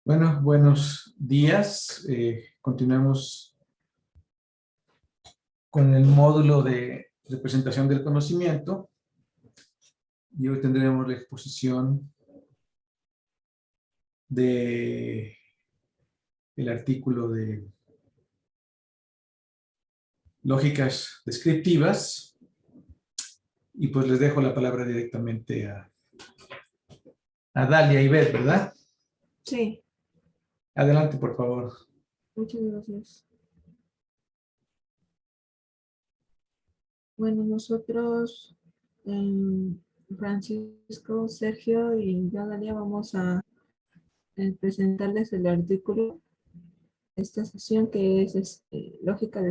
Bueno, buenos días. Continuamos con el módulo de representación del conocimiento y hoy tendremos la exposición de el artículo de lógicas descriptivas y pues les dejo la palabra directamente a Dalia y Beth, ¿verdad? Sí, Adelante, por favor. muchas gracias. Bueno, nosotros, Francisco, Sergio y yo, Dalia, vamos a presentarles el artículo de esta sesión que es lógica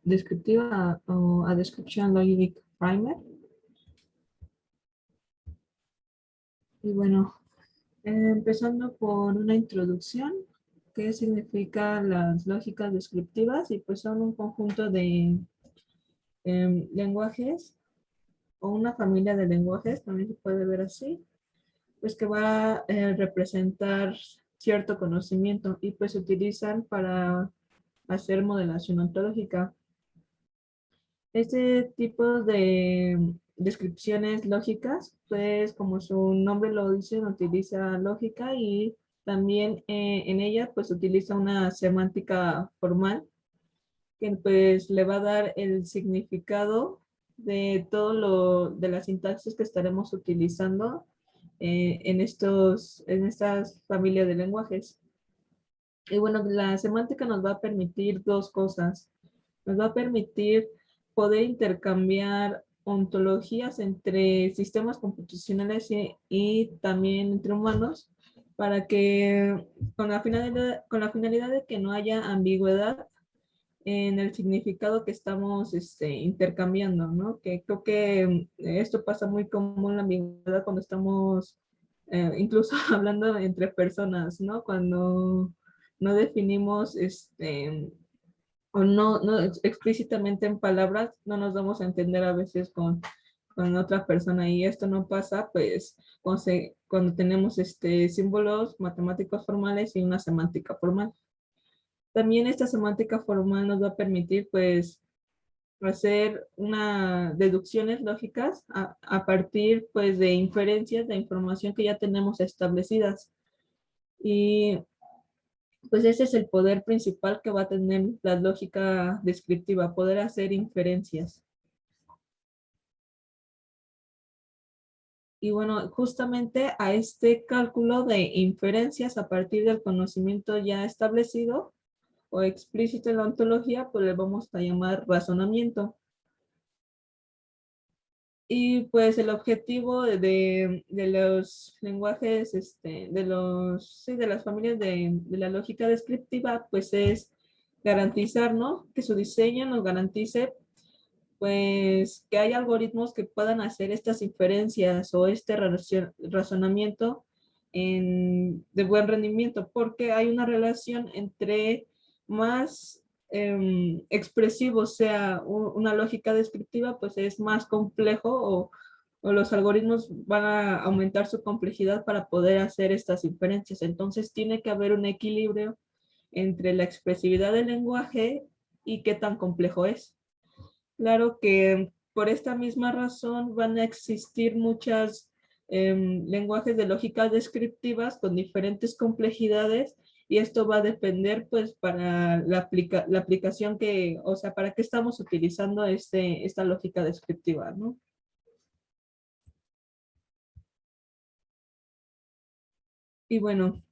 descriptiva o a Description Logic Primer. Y bueno, empezando por una introducción, ¿qué significa las lógicas descriptivas? Y pues son un conjunto de lenguajes o una familia de lenguajes, también se puede ver así, pues que va a representar cierto conocimiento y pues se utilizan para hacer modelación ontológica. Este tipo de descripciones lógicas, pues como su nombre lo dice, utiliza lógica y también en ella pues utiliza una semántica formal que pues le va a dar el significado de todo de la sintaxis que estaremos utilizando en estas familias de lenguajes. Y bueno, la semántica nos va a permitir dos cosas. Nos va a permitir poder intercambiar ontologías entre sistemas computacionales y también entre humanos para que con la finalidad de que no haya ambigüedad en el significado que estamos intercambiando, ¿no? Que creo que esto pasa muy común en la ambigüedad cuando estamos incluso hablando entre personas, ¿no? Cuando no definimos o no explícitamente en palabras, no nos vamos a entender a veces con otra persona y esto no pasa pues cuando tenemos símbolos matemáticos formales y una semántica formal. También esta semántica formal nos va a permitir, pues, hacer deducciones lógicas a partir, pues, de inferencias de información que ya tenemos establecidas. Y, pues, ese es el poder principal que va a tener la lógica descriptiva, poder hacer inferencias. Y bueno, justamente a este cálculo de inferencias a partir del conocimiento ya establecido, o explícito en la ontología, pues le vamos a llamar razonamiento. Y pues el objetivo de los lenguajes, de las familias de la lógica descriptiva, pues es garantizar, ¿no? Que su diseño nos garantice, pues, que hay algoritmos que puedan hacer estas inferencias o este razonamiento de buen rendimiento, porque hay una relación entre más expresivo sea una lógica descriptiva, pues es más complejo o los algoritmos van a aumentar su complejidad para poder hacer estas inferencias. Entonces tiene que haber un equilibrio entre la expresividad del lenguaje y qué tan complejo es. Claro que por esta misma razón van a existir muchos lenguajes de lógica descriptivas con diferentes complejidades y esto va a depender pues para la aplicación o sea, para qué estamos utilizando esta lógica descriptiva, ¿no? Y bueno,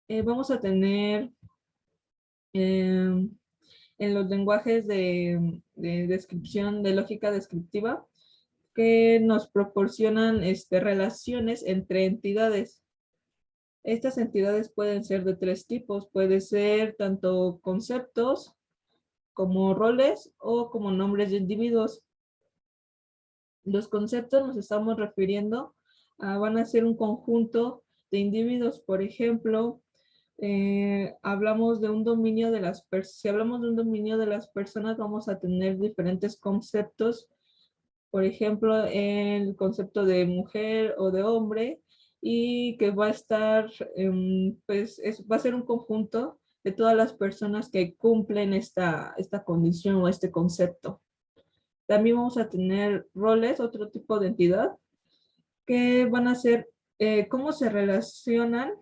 vamos a tener en los lenguajes de descripción, de lógica descriptiva, que nos proporcionan relaciones entre entidades. Estas entidades pueden ser de tres tipos, puede ser tanto conceptos como roles o como nombres de individuos. Los conceptos nos estamos refiriendo van a ser un conjunto de individuos, por ejemplo, hablamos de un dominio de si hablamos de un dominio de las personas, vamos a tener diferentes conceptos. Por ejemplo, el concepto de mujer o de hombre y que va a estar, pues va a ser un conjunto de todas las personas que cumplen esta condición o este concepto. También vamos a tener roles, otro tipo de entidad, que van a ser cómo se relacionan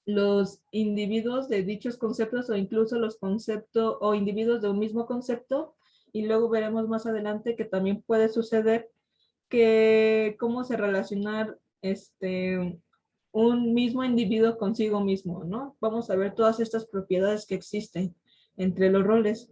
los individuos de dichos conceptos o incluso los conceptos o individuos de un mismo concepto. Y luego veremos más adelante que también puede suceder que cómo se relacionar un mismo individuo consigo mismo, ¿no? Vamos a ver todas estas propiedades que existen entre los roles.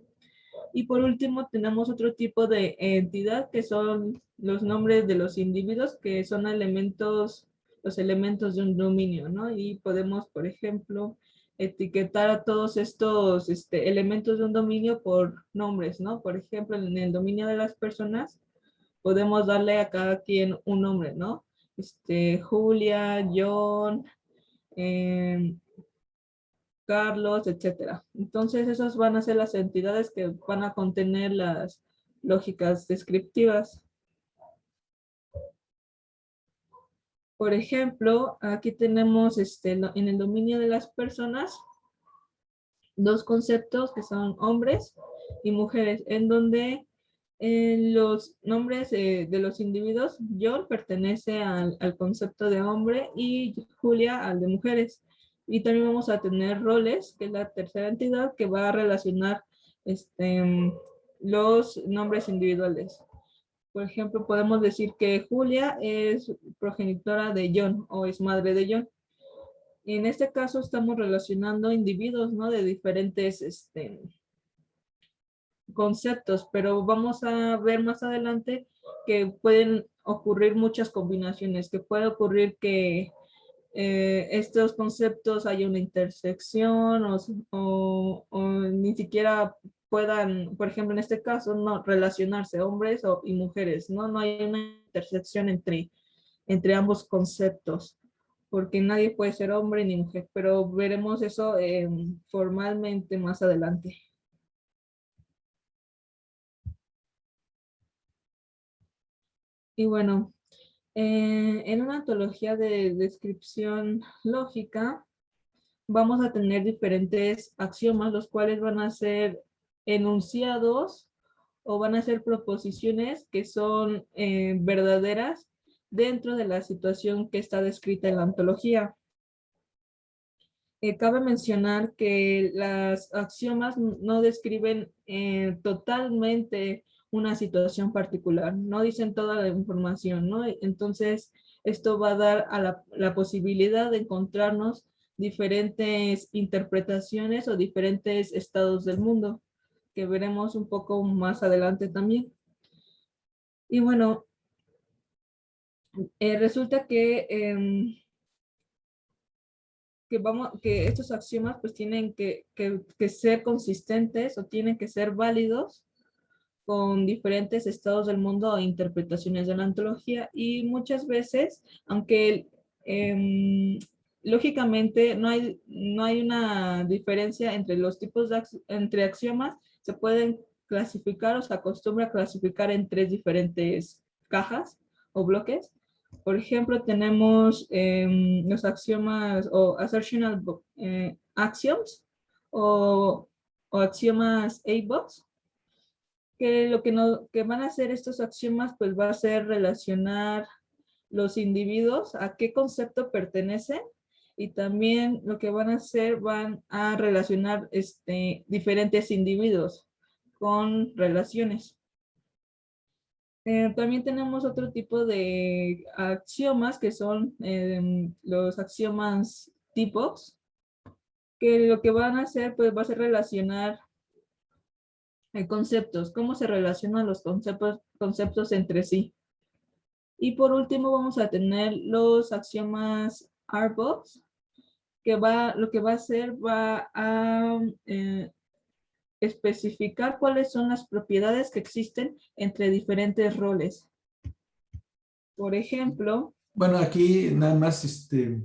Y por último tenemos otro tipo de entidad que son los nombres de los individuos, que son elementos, los elementos de un dominio, ¿no? Y podemos, por ejemplo, etiquetar a todos estos elementos de un dominio por nombres, ¿no? Por ejemplo, en el dominio de las personas, podemos darle a cada quien un nombre, ¿no? Julia, John, Carlos, etcétera. Entonces, esas van a ser las entidades que van a contener las lógicas descriptivas. Por ejemplo, aquí tenemos en el dominio de las personas dos conceptos que son hombres y mujeres, en donde los nombres de los individuos, John pertenece al concepto de hombre y Julia al de mujeres. Y también vamos a tener roles, que es la tercera entidad que va a relacionar los nombres individuales. Por ejemplo, podemos decir que Julia es progenitora de John o es madre de John. Y en este caso estamos relacionando individuos, ¿no? De diferentes conceptos, pero vamos a ver más adelante que pueden ocurrir muchas combinaciones, que puede ocurrir que estos conceptos haya una intersección o ni siquiera puedan, por ejemplo, en este caso, no relacionarse hombres y mujeres, ¿no? No hay una intersección entre ambos conceptos, porque nadie puede ser hombre ni mujer, pero veremos eso formalmente más adelante. Y bueno, en una antología de descripción lógica, vamos a tener diferentes axiomas, los cuales van a ser enunciados o van a ser proposiciones que son verdaderas dentro de la situación que está descrita en la antología. Cabe mencionar que las axiomas no describen totalmente una situación particular, no dicen toda la información, ¿no? Entonces, esto va a dar a la posibilidad de encontrarnos diferentes interpretaciones o diferentes estados del mundo, que veremos un poco más adelante también. Y bueno, resulta que estos axiomas pues tienen que ser consistentes o tienen que ser válidos con diferentes estados del mundo e interpretaciones de la ontología, y muchas veces, aunque lógicamente no hay una diferencia entre los tipos entre axiomas, se pueden clasificar o se acostumbra a clasificar en tres diferentes cajas o bloques. Por ejemplo, tenemos los axiomas o assertional axioms o axiomas A-box, que lo que van a hacer estos axiomas pues va a ser relacionar los individuos a qué concepto pertenecen, y también lo que van a hacer van a relacionar diferentes individuos con relaciones. También tenemos otro tipo de axiomas que son los axiomas tipos, que lo que van a hacer pues va a ser relacionar conceptos, cómo se relacionan los conceptos entre sí. Y por último vamos a tener los axiomas R-box, que lo que va a hacer va a especificar cuáles son las propiedades que existen entre diferentes roles. Por ejemplo, Bueno, aquí nada más sí,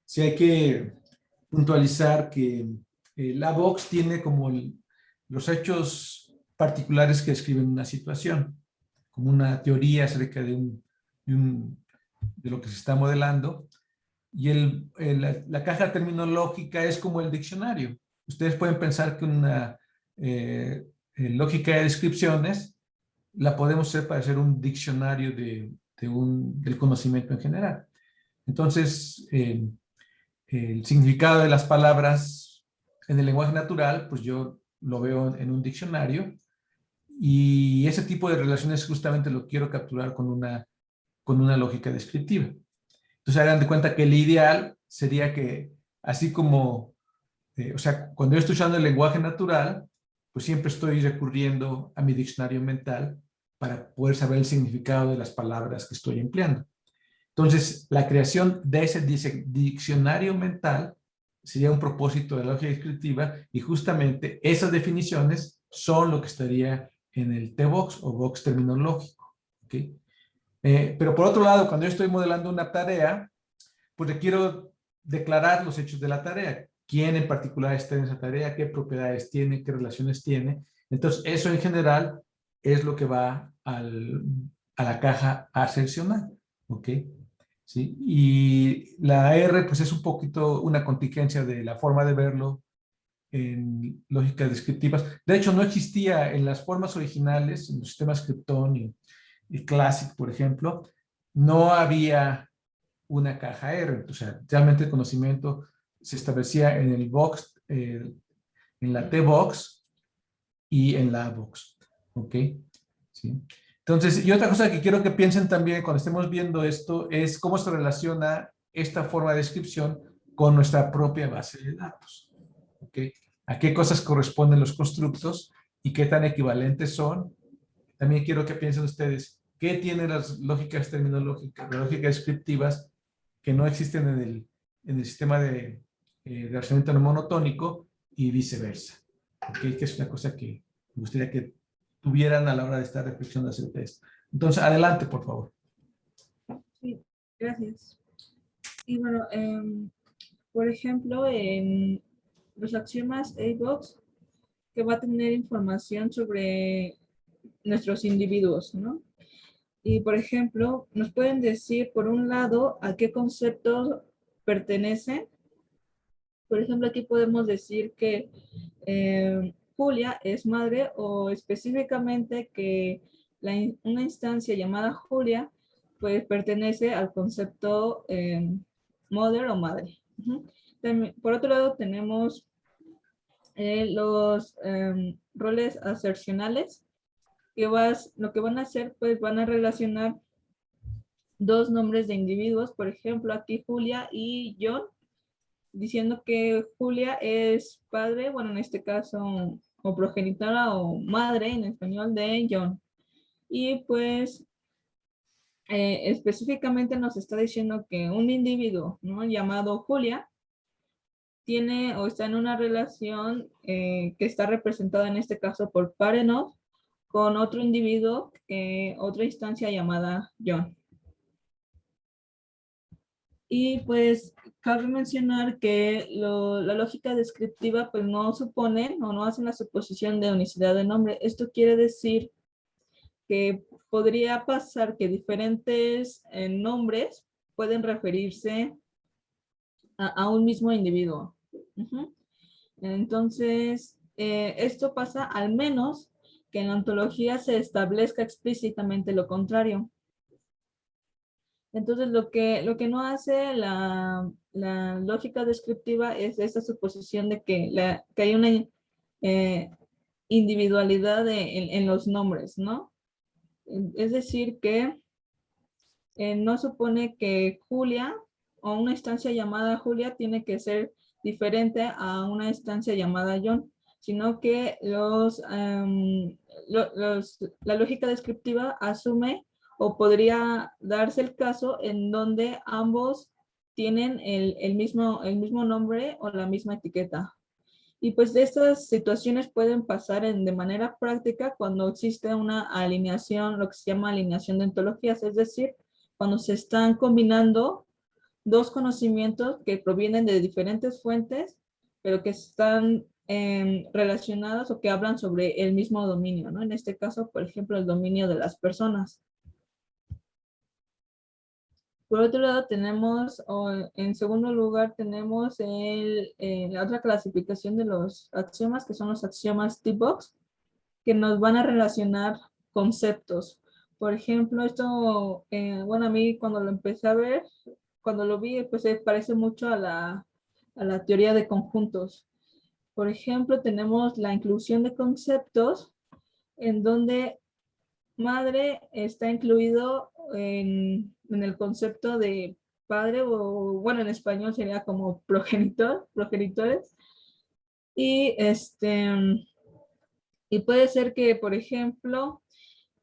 sí hay que puntualizar que la Vox tiene como los hechos particulares que describen una situación, como una teoría acerca de de lo que se está modelando. Y la caja terminológica es como el diccionario. Ustedes pueden pensar que una lógica de descripciones la podemos hacer para hacer un diccionario del conocimiento en general. Entonces, el significado de las palabras en el lenguaje natural, pues yo lo veo en un diccionario, y ese tipo de relaciones justamente lo quiero capturar con una lógica descriptiva. Entonces, hagan de cuenta que el ideal sería que, así como, o sea, cuando yo estoy usando el lenguaje natural, pues siempre estoy recurriendo a mi diccionario mental para poder saber el significado de las palabras que estoy empleando. Entonces, la creación de ese diccionario mental sería un propósito de la lógica descriptiva, y justamente esas definiciones son lo que estaría en el T-Box o box terminológico. ¿Okay? Pero por otro lado, cuando yo estoy modelando una tarea, pues requiero declarar los hechos de la tarea. ¿Quién en particular está en esa tarea? ¿Qué propiedades tiene? ¿Qué relaciones tiene? Entonces, eso en general es lo que va a la caja a seleccionar. ¿Ok? ¿Sí? Y la R, pues es un poquito una contingencia de la forma de verlo en lógicas descriptivas. De hecho, no existía en las formas originales, en los sistemas Krypton y Classic, por ejemplo, no había una caja R. O sea, realmente el conocimiento se establecía en el box, en la T-Box y en la A-Box. ¿Ok? ¿Sí? Entonces, y otra cosa que quiero que piensen también cuando estemos viendo esto es cómo se relaciona esta forma de descripción con nuestra propia base de datos. ¿Ok? ¿A qué cosas corresponden los constructos y qué tan equivalentes son? También quiero que piensen ustedes, ¿qué tienen las lógicas terminológicas, las lógicas descriptivas que no existen en el sistema de relacionamiento no monotónico y viceversa? ¿Okay? Que es una cosa que me gustaría que tuvieran a la hora de estar reflexionando acerca de esto. Entonces, adelante, por favor. Sí, gracias. Y bueno, por ejemplo, en los axiomas A-Box, que va a tener información sobre nuestros individuos, ¿no? Y, por ejemplo, nos pueden decir, por un lado, a qué conceptos pertenecen. Por ejemplo, aquí podemos decir que Julia es madre, o específicamente que una instancia llamada Julia pues pertenece al concepto mother o madre. También, por otro lado, tenemos los roles asercionales, que lo que van a hacer, pues van a relacionar dos nombres de individuos, por ejemplo, aquí Julia y John, diciendo que Julia es padre, bueno, en este caso, o progenitora o madre en español de John. Y pues específicamente nos está diciendo que un individuo, ¿no?, llamado Julia tiene o está en una relación que está representada en este caso por Parenov con otro individuo, otra instancia llamada John. Y pues cabe mencionar que la lógica descriptiva pues no supone o no hace la suposición de unicidad de nombre. Esto quiere decir que podría pasar que diferentes nombres pueden referirse a un mismo individuo. Entonces, esto pasa al menos que en la ontología se establezca explícitamente lo contrario. Entonces, lo que no hace la lógica descriptiva es esta suposición de que hay una individualidad en los nombres, ¿no? Es decir, que no supone que Julia o una instancia llamada Julia tiene que ser diferente a una instancia llamada John, sino que la lógica descriptiva asume o podría darse el caso en donde ambos tienen el mismo nombre o la misma etiqueta. Y pues de estas situaciones pueden pasar de manera práctica cuando existe una alineación, lo que se llama alineación de ontologías, es decir, cuando se están combinando dos conocimientos que provienen de diferentes fuentes, pero que están relacionadas o que hablan sobre el mismo dominio, ¿no? En este caso, por ejemplo, el dominio de las personas. Por otro lado tenemos, en segundo lugar tenemos la otra clasificación de los axiomas, que son los axiomas T-Box, que nos van a relacionar conceptos. Por ejemplo, esto, bueno, a mí cuando lo empecé a ver, cuando lo vi, pues se parece mucho a la teoría de conjuntos. Por ejemplo, tenemos la inclusión de conceptos, en donde madre está incluido en el concepto de padre, o bueno, en español sería como progenitor, progenitores. Y y puede ser que, por ejemplo,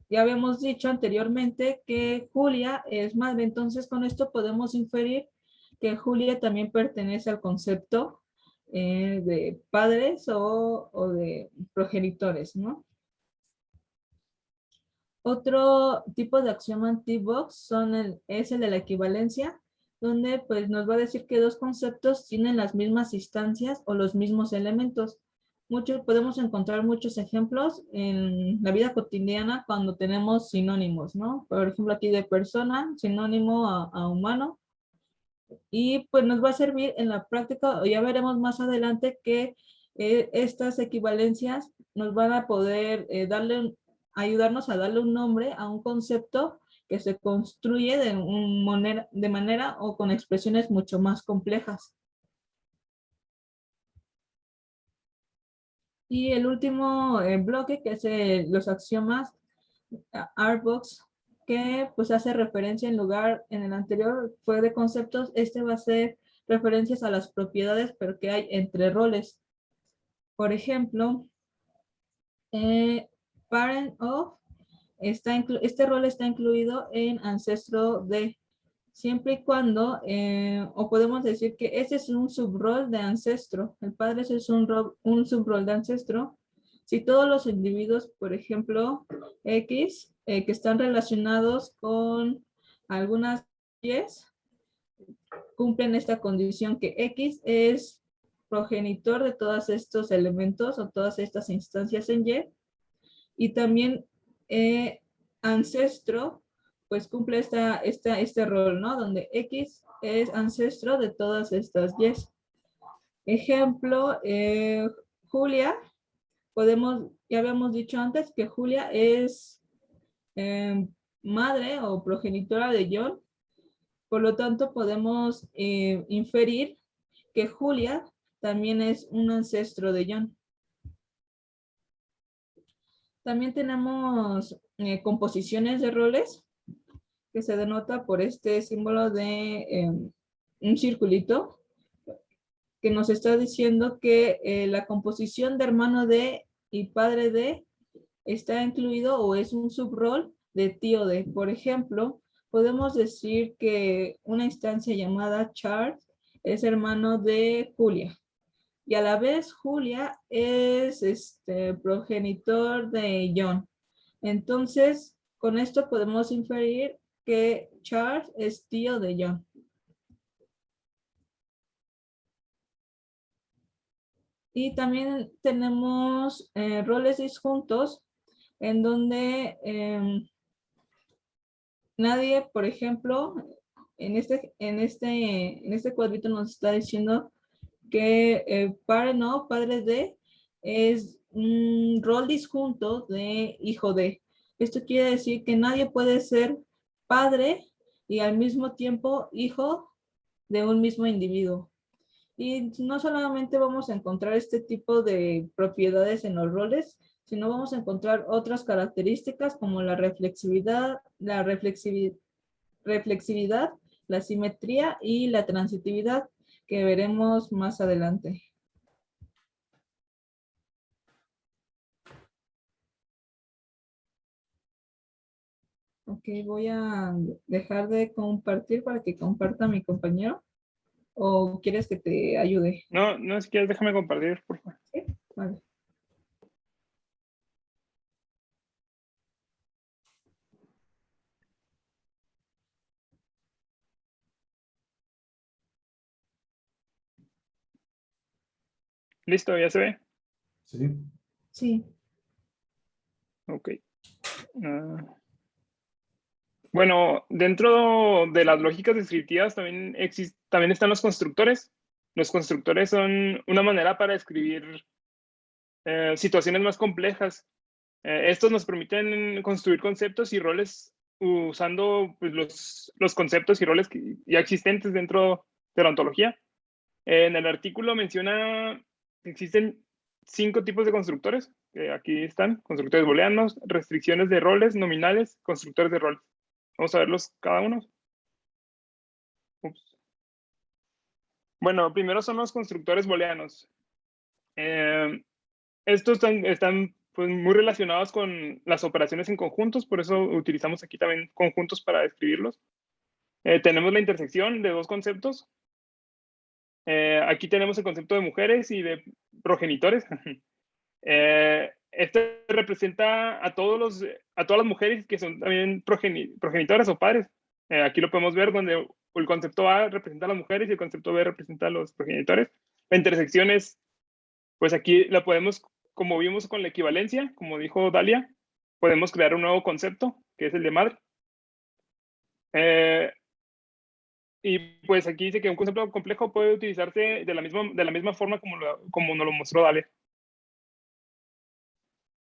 ya habíamos dicho anteriormente que Julia es madre, entonces con esto podemos inferir que Julia también pertenece al concepto de padres o de progenitores, ¿no? Otro tipo de axioma T-Box es el de la equivalencia, donde pues nos va a decir que dos conceptos tienen las mismas instancias o los mismos elementos. Podemos encontrar muchos ejemplos en la vida cotidiana cuando tenemos sinónimos, ¿no? Por ejemplo, aquí de persona, sinónimo a humano. Y pues nos va a servir en la práctica, o ya veremos más adelante que estas equivalencias nos van a poder ayudarnos a darle un nombre a un concepto que se construye de manera o con expresiones mucho más complejas. Y el último bloque, que es los axiomas Artbox, que pues hace referencia en el anterior fue de conceptos, este va a ser referencias a las propiedades, pero que hay entre roles. Por ejemplo, parent of, este rol está incluido en ancestro de, siempre y cuando, o podemos decir que este es un subrol de ancestro, el padre es un subrol de ancestro, si todos los individuos, por ejemplo, X, que están relacionados con algunas Y, cumplen esta condición que X es progenitor de todos estos elementos o todas estas instancias en y también ancestro, pues cumple este rol, ¿no? Donde X es ancestro de todas estas Y. Ejemplo, Julia, ya habíamos dicho antes que Julia es madre o progenitora de John, por lo tanto podemos inferir que Julia también es un ancestro de John. También tenemos composiciones de roles, que se denota por este símbolo de un circulito, que nos está diciendo que la composición de hermano de y padre de está incluido o es un subrol de tío de. Por ejemplo, podemos decir que una instancia llamada Charles es hermano de Julia. Y a la vez Julia es progenitor de John. Entonces, con esto podemos inferir que Charles es tío de John. Y también tenemos roles disjuntos en donde nadie, por ejemplo, en este cuadrito nos está diciendo que padre de, es un rol disjunto de hijo de. Esto quiere decir que nadie puede ser padre y al mismo tiempo hijo de un mismo individuo. Y no solamente vamos a encontrar este tipo de propiedades en los roles, sino vamos a encontrar otras características como reflexividad, la simetría y la transitividad, que veremos más adelante. Ok, voy a dejar de compartir para que comparta mi compañero. ¿O quieres que te ayude? No, no, si quieres déjame compartir, por favor. Sí, vale. ¿Listo? ¿Ya se ve? Sí. Sí. Ok. Bueno, dentro de las lógicas descriptivas también están los constructores. Los constructores son una manera para describir situaciones más complejas. Estos nos permiten construir conceptos y roles usando pues, los conceptos y roles ya existentes dentro de la ontología. En el artículo menciona que existen 5 tipos de constructores. Aquí están: constructores booleanos, restricciones de roles nominales, constructores de roles. Vamos a verlos cada uno. Ups. Bueno, primero son los constructores booleanos. Estos están pues, muy relacionados con las operaciones en conjuntos, por eso utilizamos aquí también conjuntos para describirlos. Tenemos la intersección de dos conceptos. Aquí tenemos el concepto de mujeres y de progenitores. Este representa a todas las mujeres que son también progenitoras o padres. Aquí lo podemos ver donde el concepto A representa a las mujeres y el concepto B representa a los progenitores. La intersección es, pues aquí la podemos, como vimos con la equivalencia, como dijo Dalia, podemos crear un nuevo concepto, que es el de madre. Y pues aquí dice que un concepto complejo puede utilizarse de la misma forma como nos lo mostró Dalia.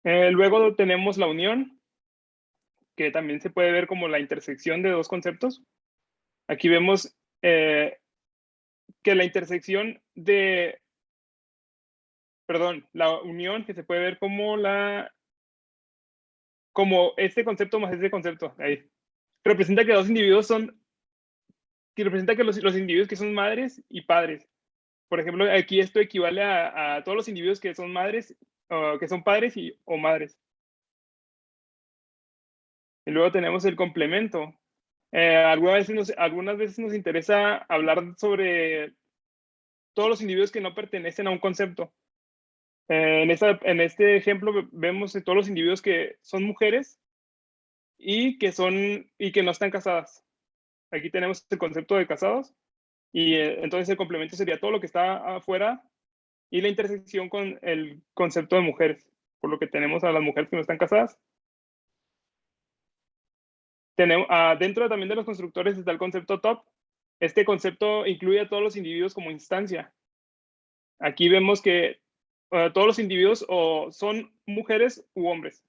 Luego tenemos la unión, que también se puede ver como la intersección de dos conceptos. Aquí vemos que la intersección la unión, que se puede ver como este concepto más este concepto. Ahí. Representa que los individuos que son madres y padres. Por ejemplo, aquí esto equivale a todos los individuos que son madres, que son padres o madres. Y luego tenemos el complemento. Algunas veces nos interesa hablar sobre todos los individuos que no pertenecen a un concepto. En este ejemplo vemos todos los individuos que son mujeres y que no están casadas. Aquí tenemos el concepto de casados y entonces el complemento sería todo lo que está afuera y la intersección con el concepto de mujeres, por lo que tenemos a las mujeres que no están casadas. Dentro también de los constructores está el concepto top. Este concepto incluye a todos los individuos como instancia. Aquí vemos que todos los individuos o son mujeres u hombres.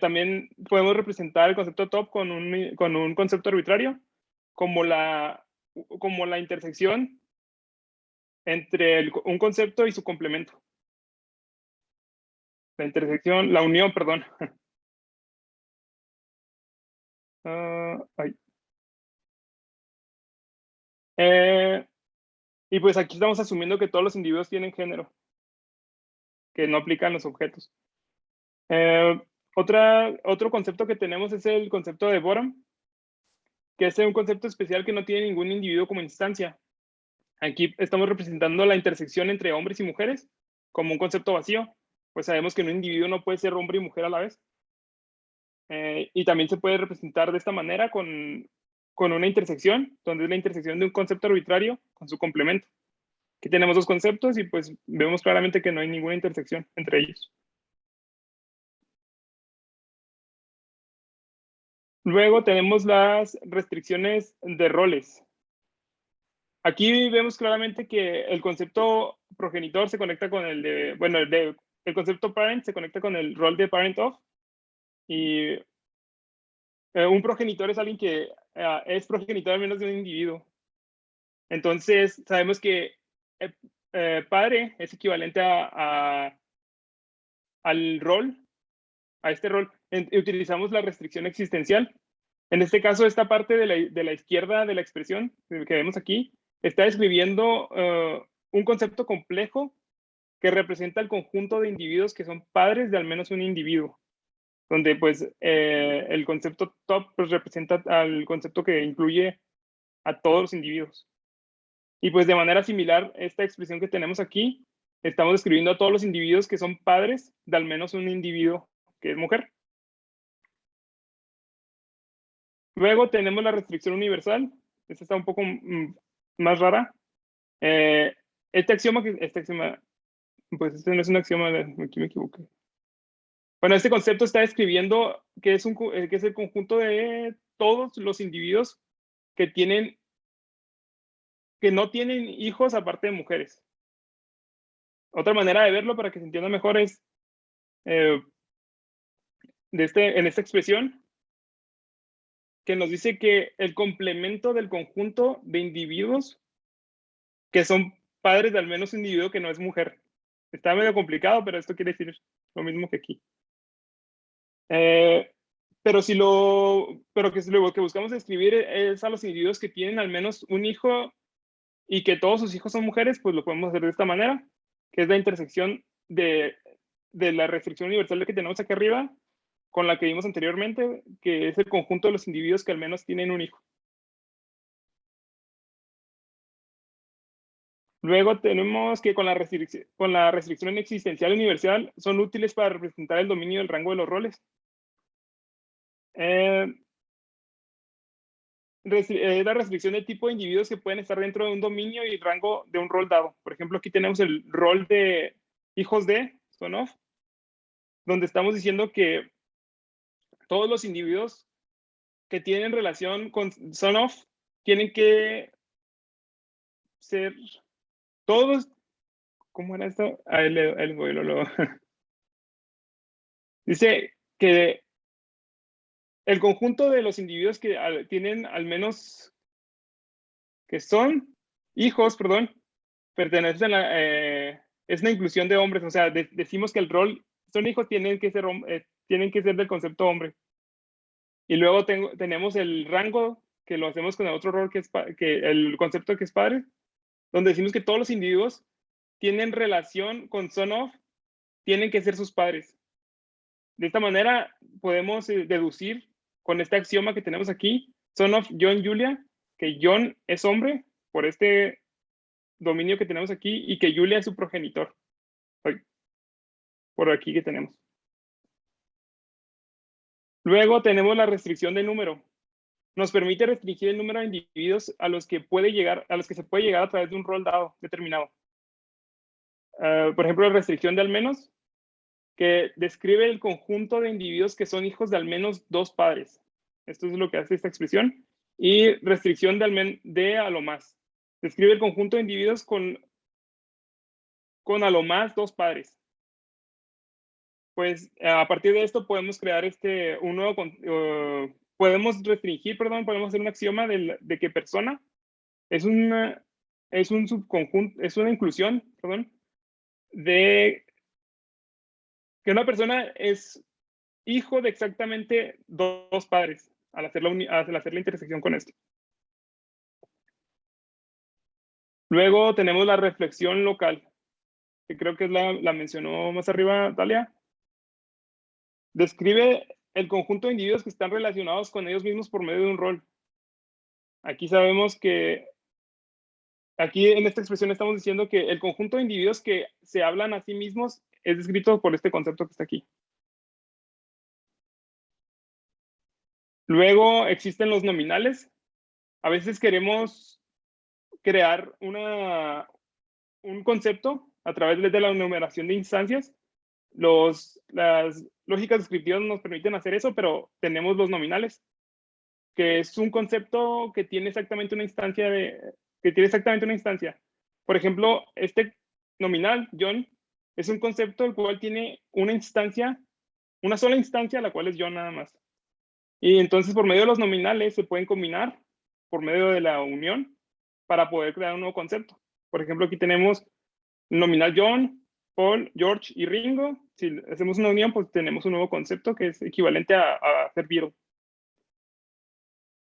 También podemos representar el concepto top con un concepto arbitrario, como la intersección entre un concepto y su complemento. La unión, perdón. Y pues aquí estamos asumiendo que todos los individuos tienen género, que no aplican los objetos. Otro concepto que tenemos es el concepto de bottom, que es un concepto especial que no tiene ningún individuo como instancia. Aquí estamos representando la intersección entre hombres y mujeres como un concepto vacío, pues sabemos que un individuo no puede ser hombre y mujer a la vez. Y también se puede representar de esta manera con una intersección, donde es la intersección de un concepto arbitrario con su complemento. Aquí tenemos dos conceptos y pues vemos claramente que no hay ninguna intersección entre ellos. Luego tenemos las restricciones de roles. Aquí vemos claramente que el concepto progenitor se conecta con el concepto parent se conecta con el rol de parent of. Y un progenitor es alguien que es progenitor al menos de un individuo. Entonces, sabemos que padre es equivalente al rol, a este rol. Utilizamos la restricción existencial. En este caso, esta parte de la izquierda de la expresión que vemos aquí está describiendo un concepto complejo que representa el conjunto de individuos que son padres de al menos un individuo, donde pues el concepto top pues, representa al concepto que incluye a todos los individuos. Y pues de manera similar, esta expresión que tenemos aquí, estamos describiendo a todos los individuos que son padres de al menos un individuo que es mujer. Luego tenemos la restricción universal. Esta está un poco más rara. Este axioma, pues este no es un axioma, aquí me equivoqué. Bueno, este concepto está describiendo que es el conjunto de todos los individuos que no tienen hijos aparte de mujeres. Otra manera de verlo para que se entienda mejor es en esta expresión que nos dice que el complemento del conjunto de individuos que son padres de al menos un individuo que no es mujer. Está medio complicado, pero esto quiere decir lo mismo que aquí. Pero lo que buscamos escribir es a los individuos que tienen al menos un hijo y que todos sus hijos son mujeres, pues lo podemos hacer de esta manera, que es la intersección de la restricción universal que tenemos aquí arriba con la que vimos anteriormente, que es el conjunto de los individuos que al menos tienen un hijo. Luego tenemos que con la restricción existencial universal son útiles para representar el dominio del rango de los roles. La restricción de tipo de individuos que pueden estar dentro de un dominio y rango de un rol dado. Por ejemplo, aquí tenemos el rol de hijos de, son of, donde estamos diciendo que todos los individuos que tienen relación con son of tienen que ser todos. ¿Cómo era esto? El vuelo. Dice que el conjunto de los individuos que tienen al menos, que son hijos, pertenecen es una inclusión de hombres. O sea, decimos que el rol, son hijos, tienen que ser del concepto hombre. Y luego tenemos el rango, que lo hacemos con el otro rol, que el concepto que es padre, donde decimos que todos los individuos tienen relación con son of, tienen que ser sus padres. De esta manera podemos deducir con este axioma que tenemos aquí, son of John Julia, que John es hombre por este dominio que tenemos aquí y que Julia es su progenitor. Por aquí que tenemos. Luego tenemos la restricción de número. Nos permite restringir el número de individuos a los que se puede llegar a través de un rol dado determinado. Por ejemplo, la restricción de al menos, que describe el conjunto de individuos que son hijos de al menos dos padres. Esto es lo que hace esta expresión. Y restricción de a lo más. Describe el conjunto de individuos con a lo más dos padres. Pues a partir de esto podemos crear podemos restringir, podemos hacer un axioma de que persona es un subconjunto, es una inclusión, de que una persona es hijo de exactamente dos padres al hacer la intersección con esto. Luego tenemos la reflexión local, que creo que la mencionó más arriba Dalia. Describe el conjunto de individuos que están relacionados con ellos mismos por medio de un rol. Aquí sabemos que, aquí en esta expresión estamos diciendo que el conjunto de individuos que se hablan a sí mismos es descrito por este concepto que está aquí. Luego existen los nominales. A veces queremos crear un concepto a través de la numeración de instancias. Las lógicas descriptivas nos permiten hacer eso, pero tenemos los nominales, que es un concepto que tiene exactamente una instancia Por ejemplo, este nominal, John, es un concepto el cual tiene una sola instancia, la cual es John nada más. Y entonces por medio de los nominales se pueden combinar por medio de la unión para poder crear un nuevo concepto. Por ejemplo, aquí tenemos nominal John, Paul, George y Ringo. Si hacemos una unión, pues tenemos un nuevo concepto que es equivalente a hacer Beatle.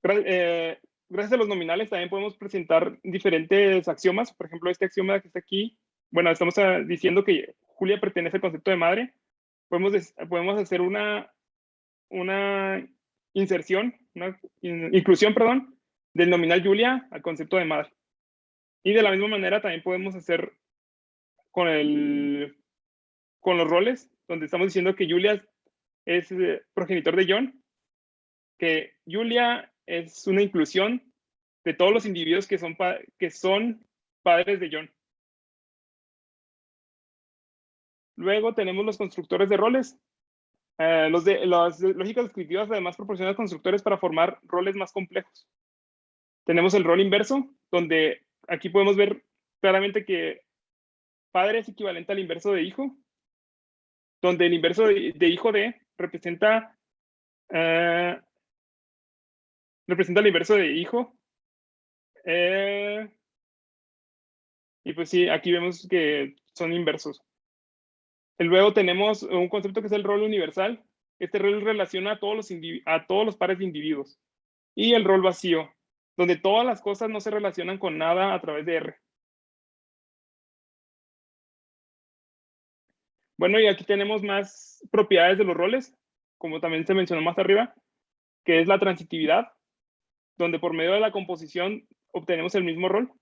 Gracias a los nominales también podemos presentar diferentes axiomas. Por ejemplo, este axioma que está aquí, bueno, estamos diciendo que Julia pertenece al concepto de madre. Podemos hacer una inclusión, del nominal Julia al concepto de madre. Y de la misma manera también podemos hacer con los roles, donde estamos diciendo que Julia es progenitor de John, que Julia es una inclusión de todos los individuos que son padres de John. Luego tenemos los constructores de roles. Las lógicas descriptivas además proporcionan constructores para formar roles más complejos. Tenemos el rol inverso, donde aquí podemos ver claramente que padre es equivalente al inverso de hijo, donde el inverso de hijo de representa el inverso de hijo. Y pues sí, aquí vemos que son inversos. Y luego tenemos un concepto que es el rol universal. Este rol relaciona a todos los pares de individuos. Y el rol vacío, donde todas las cosas no se relacionan con nada a través de R. Bueno, y aquí tenemos más propiedades de los roles, como también se mencionó más arriba, que es la transitividad, donde por medio de la composición obtenemos el mismo rol.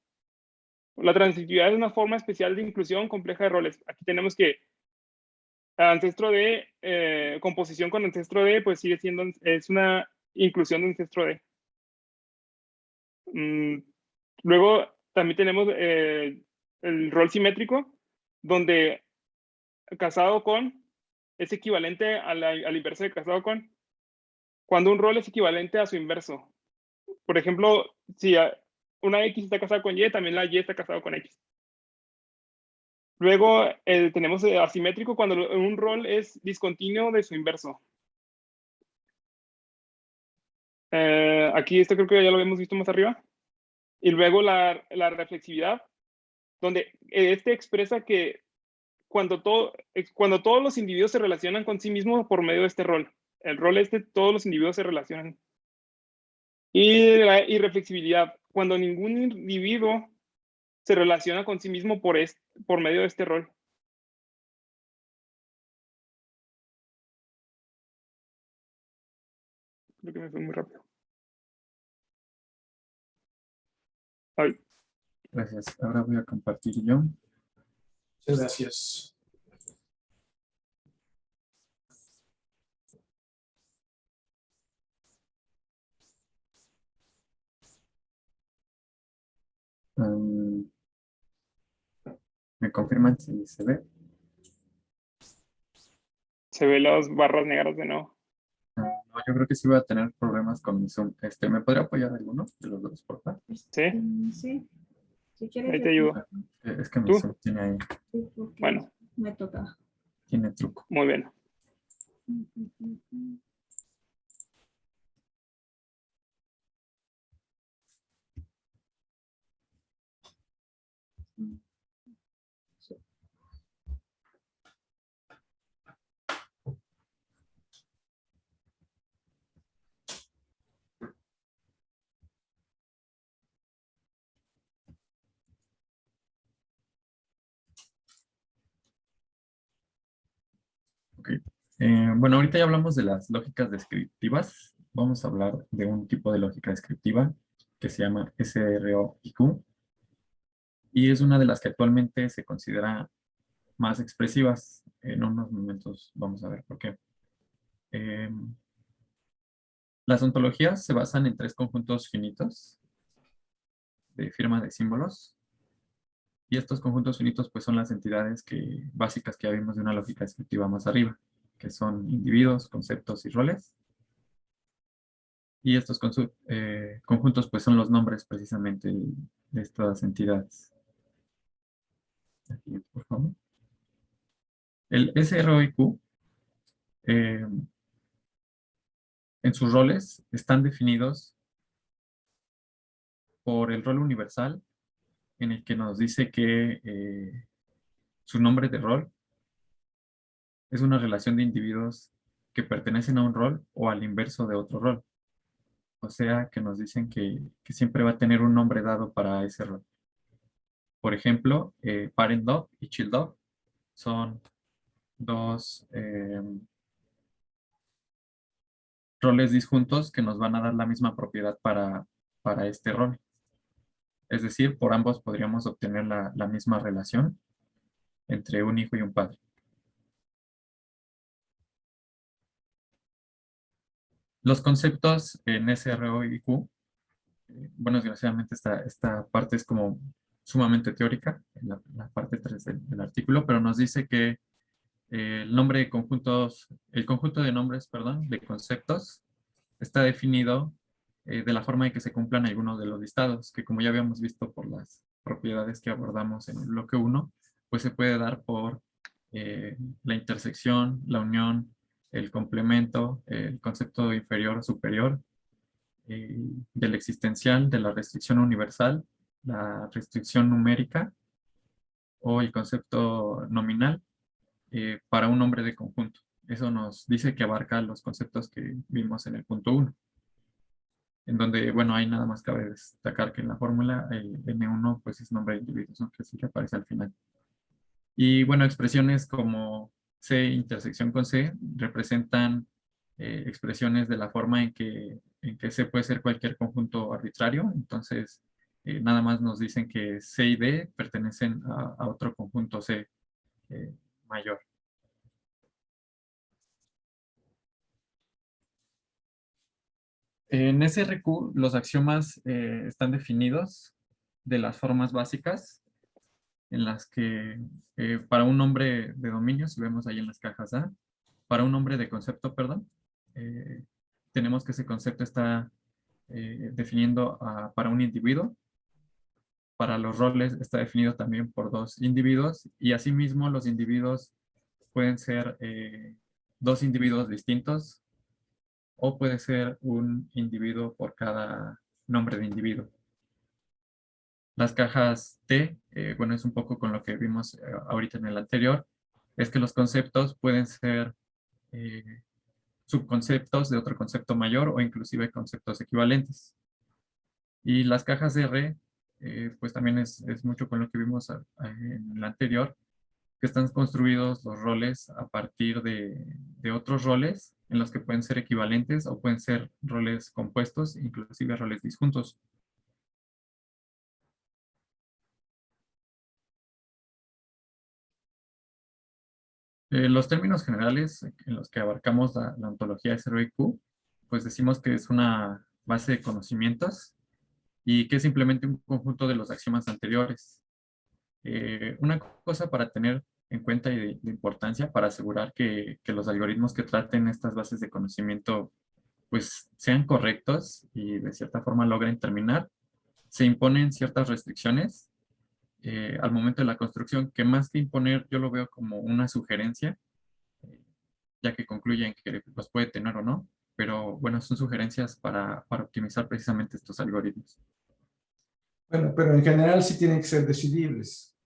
La transitividad es una forma especial de inclusión compleja de roles. Aquí tenemos que ancestro de composición con ancestro de, pues sigue siendo, es una inclusión de ancestro de. Luego también tenemos el rol simétrico, donde casado con es equivalente al inverso de casado con, cuando un rol es equivalente a su inverso. Por ejemplo, si una X está casada con Y, también la Y está casada con X. Luego tenemos asimétrico cuando un rol es discontinuo de su inverso. Aquí esto creo que ya lo hemos visto más arriba. Y luego la reflexividad, donde este expresa que cuando todos los individuos se relacionan con sí mismos por medio de este rol. El rol todos los individuos se relacionan. Y la irreflexibilidad, cuando ningún individuo se relaciona con sí mismo por medio de este rol. Creo que me fue muy rápido. Ay. Gracias. Ahora voy a compartir yo. Muchas gracias. ¿Me confirman si se ve? Se ven las barras negras de nuevo. No, yo creo que sí voy a tener problemas con mi Zoom. ¿Me podría apoyar alguno de los dos, por favor? ¿Sí? Sí. Si quieres, Ahí te ayudo. Es que mi ¿Tú? Zoom tiene ahí, Sí, porque Bueno, me toca. tiene truco. muy bien. Ok. Bueno, ahorita ya hablamos de las lógicas descriptivas. Vamos a hablar de un tipo de lógica descriptiva que se llama SRO-IQ y es una de las que actualmente se considera más expresivas. En unos momentos vamos a ver por qué. Las ontologías se basan en 3 conjuntos finitos de firma de símbolos. Y estos conjuntos finitos pues son las entidades básicas que ya vimos de una lógica descriptiva más arriba, que son individuos, conceptos y roles. Y estos conjuntos pues son los nombres precisamente de estas entidades. Aquí, por favor. El SROIQ en sus roles están definidos por el rol universal, en el que nos dice que su nombre de rol es una relación de individuos que pertenecen a un rol o al inverso de otro rol. O sea, que nos dicen que siempre va a tener un nombre dado para ese rol. Por ejemplo, parent dog y child dog son dos roles disjuntos que nos van a dar la misma propiedad para este rol. Es decir, por ambos podríamos obtener la misma relación entre un hijo y un padre. Los conceptos en SRO y Q, bueno, desgraciadamente esta parte es como sumamente teórica, en la parte 3 del artículo, pero nos dice que El nombre de conjuntos, el conjunto de nombres, perdón, de conceptos está definido de la forma en que se cumplan algunos de los listados, que como ya habíamos visto por las propiedades que abordamos en el bloque 1, pues se puede dar por la intersección, la unión, el complemento, el concepto inferior o superior, del existencial, de la restricción universal, la restricción numérica o el concepto nominal para un nombre de conjunto. Eso nos dice que abarca los conceptos que vimos en el punto 1, en donde, bueno, ahí nada más cabe destacar que en la fórmula el N1 pues es nombre de individuos, ¿no? Que sí que aparece al final. Y bueno, expresiones como C intersección con C representan expresiones de la forma en que C puede ser cualquier conjunto arbitrario. Entonces, nada más nos dicen que C y D pertenecen a otro conjunto C mayor. En SRQ los axiomas están definidos de las formas básicas en las que para un nombre de dominio, si vemos ahí en las cajas A, para un nombre de concepto, perdón, tenemos que ese concepto está definiendo para un individuo. Para los roles está definido también por dos individuos y asimismo los individuos pueden ser dos individuos distintos o puede ser un individuo por cada nombre de individuo. Las cajas T, bueno, es un poco con lo que vimos ahorita en el anterior, es que los conceptos pueden ser subconceptos de otro concepto mayor o inclusive conceptos equivalentes. Y las cajas R, pues también es mucho con lo que vimos en el anterior, que están construidos los roles a partir de otros roles en los que pueden ser equivalentes o pueden ser roles compuestos, inclusive roles disjuntos. Los términos generales en los que abarcamos la ontología de SRQ, pues decimos que es una base de conocimientos y que es simplemente un conjunto de los axiomas anteriores. Una cosa para tener en cuenta y de importancia para asegurar que los algoritmos que traten estas bases de conocimiento pues sean correctos y de cierta forma logren terminar, se imponen ciertas restricciones al momento de la construcción, que más que imponer yo lo veo como una sugerencia, ya que concluyen que los puede tener o no, pero bueno, son sugerencias para optimizar precisamente estos algoritmos. Bueno, pero en general sí tienen que ser decidibles.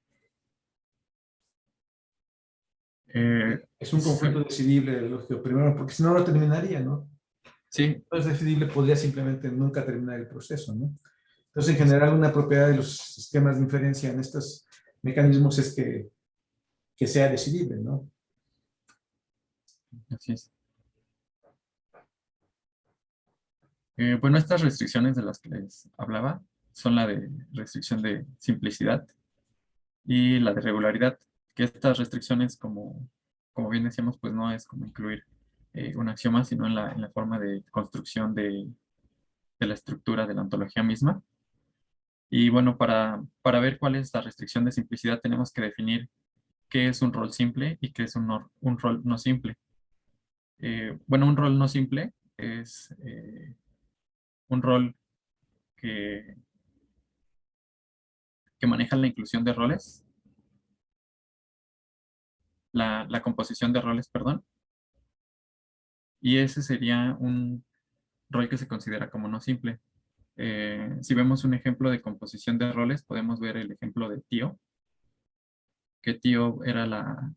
Es un conjunto decidible de lógico primero, porque si no lo terminaría, ¿no? Sí. No es decidible, podría simplemente nunca terminar el proceso, ¿no? Entonces, en general, una propiedad de los sistemas de inferencia en estos mecanismos es que sea decidible, ¿no? Así es. Bueno, estas restricciones de las que les hablaba son la de restricción de simplicidad y la de regularidad, que estas restricciones, como bien decíamos, pues no es como incluir un axioma, sino en la forma de construcción de la estructura de la ontología misma. Y bueno, para ver cuál es la restricción de simplicidad, tenemos que definir qué es un rol simple y qué es un rol no simple. Bueno, un rol no simple es un rol que maneja la inclusión de roles, la composición de roles, perdón, y ese sería un rol que se considera como no simple. Si vemos un ejemplo de composición de roles, podemos ver el ejemplo de tío, que tío era la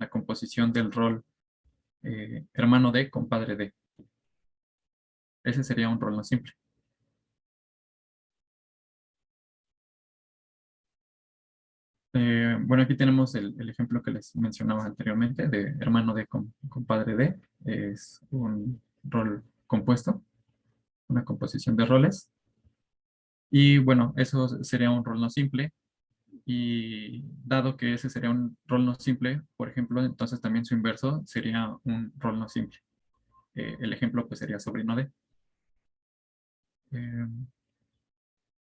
composición del rol hermano de con padre de. Ese sería un rol no simple. Bueno, aquí tenemos el ejemplo que les mencionaba anteriormente de hermano de con padre de. Es un rol compuesto, una composición de roles. Y bueno, eso sería un rol no simple. Y dado que ese sería un rol no simple, por ejemplo, entonces también su inverso sería un rol no simple. El ejemplo pues sería sobrino de.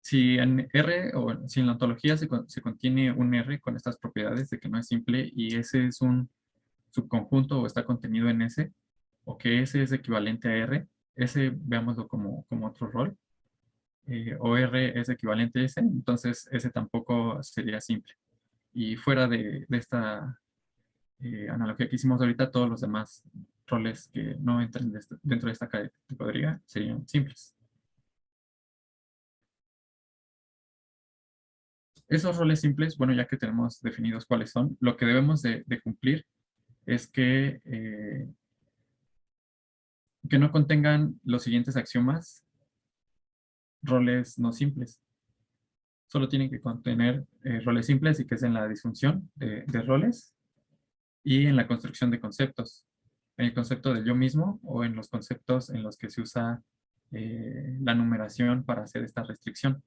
Si en R o si en la ontología se contiene un R con estas propiedades de que no es simple y ese es un subconjunto o está contenido en S, o que S es equivalente a R, S veámoslo como otro rol, o R es equivalente a S, entonces S tampoco sería simple. Y fuera de esta analogía que hicimos ahorita, todos los demás roles que no entran dentro de esta categoría serían simples. Esos roles simples, bueno, ya que tenemos definidos cuáles son, lo que debemos de cumplir es que no contengan los siguientes axiomas, roles no simples. Solo tienen que contener roles simples y que es en la disfunción de roles y en la construcción de conceptos. En el concepto de yo mismo o en los conceptos en los que se usa la numeración para hacer esta restricción.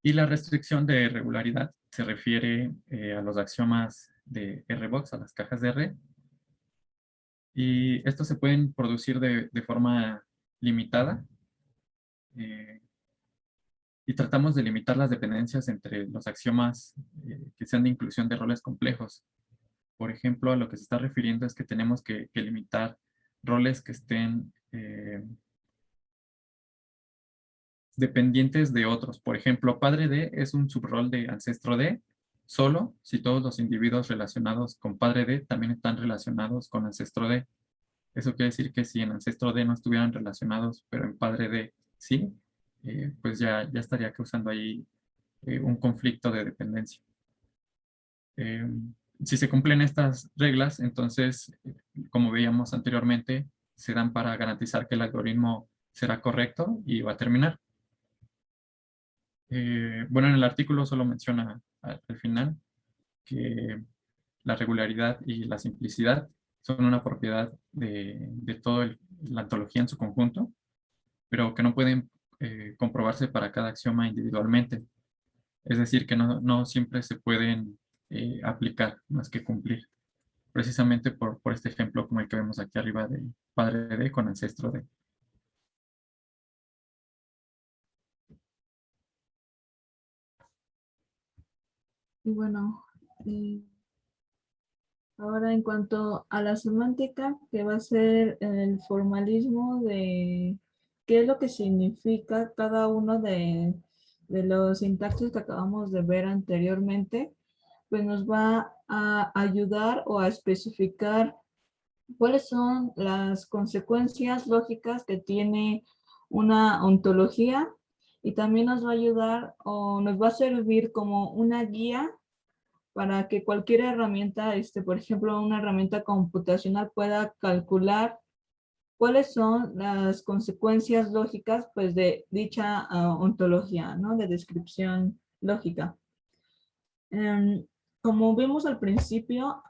Y la restricción de regularidad se refiere a los axiomas de R-box, a las cajas de R. Y estos se pueden producir de forma limitada. Y tratamos de limitar las dependencias entre los axiomas que sean de inclusión de roles complejos. Por ejemplo, a lo que se está refiriendo es que tenemos que limitar roles que estén dependientes de otros. Por ejemplo, padre de es un subrol de ancestro de, solo si todos los individuos relacionados con padre de también están relacionados con ancestro de. Eso quiere decir que si en ancestro de no estuvieran relacionados, pero en padre de sí, pues ya estaría causando ahí un conflicto de dependencia. Si se cumplen estas reglas, entonces, como veíamos anteriormente, se dan para garantizar que el algoritmo será correcto y va a terminar. Bueno, en el artículo solo menciona al final que la regularidad y la simplicidad son una propiedad de toda la ontología en su conjunto, pero que no pueden comprobarse para cada axioma individualmente. Es decir, que no siempre se pueden aplicar más que cumplir. Precisamente por este ejemplo como el que vemos aquí arriba de padre de con ancestro de. Y bueno, ahora en cuanto a la semántica, que va a ser el formalismo de qué es lo que significa cada uno de los sintaxis que acabamos de ver anteriormente, pues nos va a ayudar o a especificar cuáles son las consecuencias lógicas que tiene una ontología, y también nos va a ayudar o nos va a servir como una guía para que cualquier herramienta, por ejemplo, una herramienta computacional pueda calcular cuáles son las consecuencias lógicas pues de dicha ontología, ¿no? De descripción lógica. Como vimos al principio,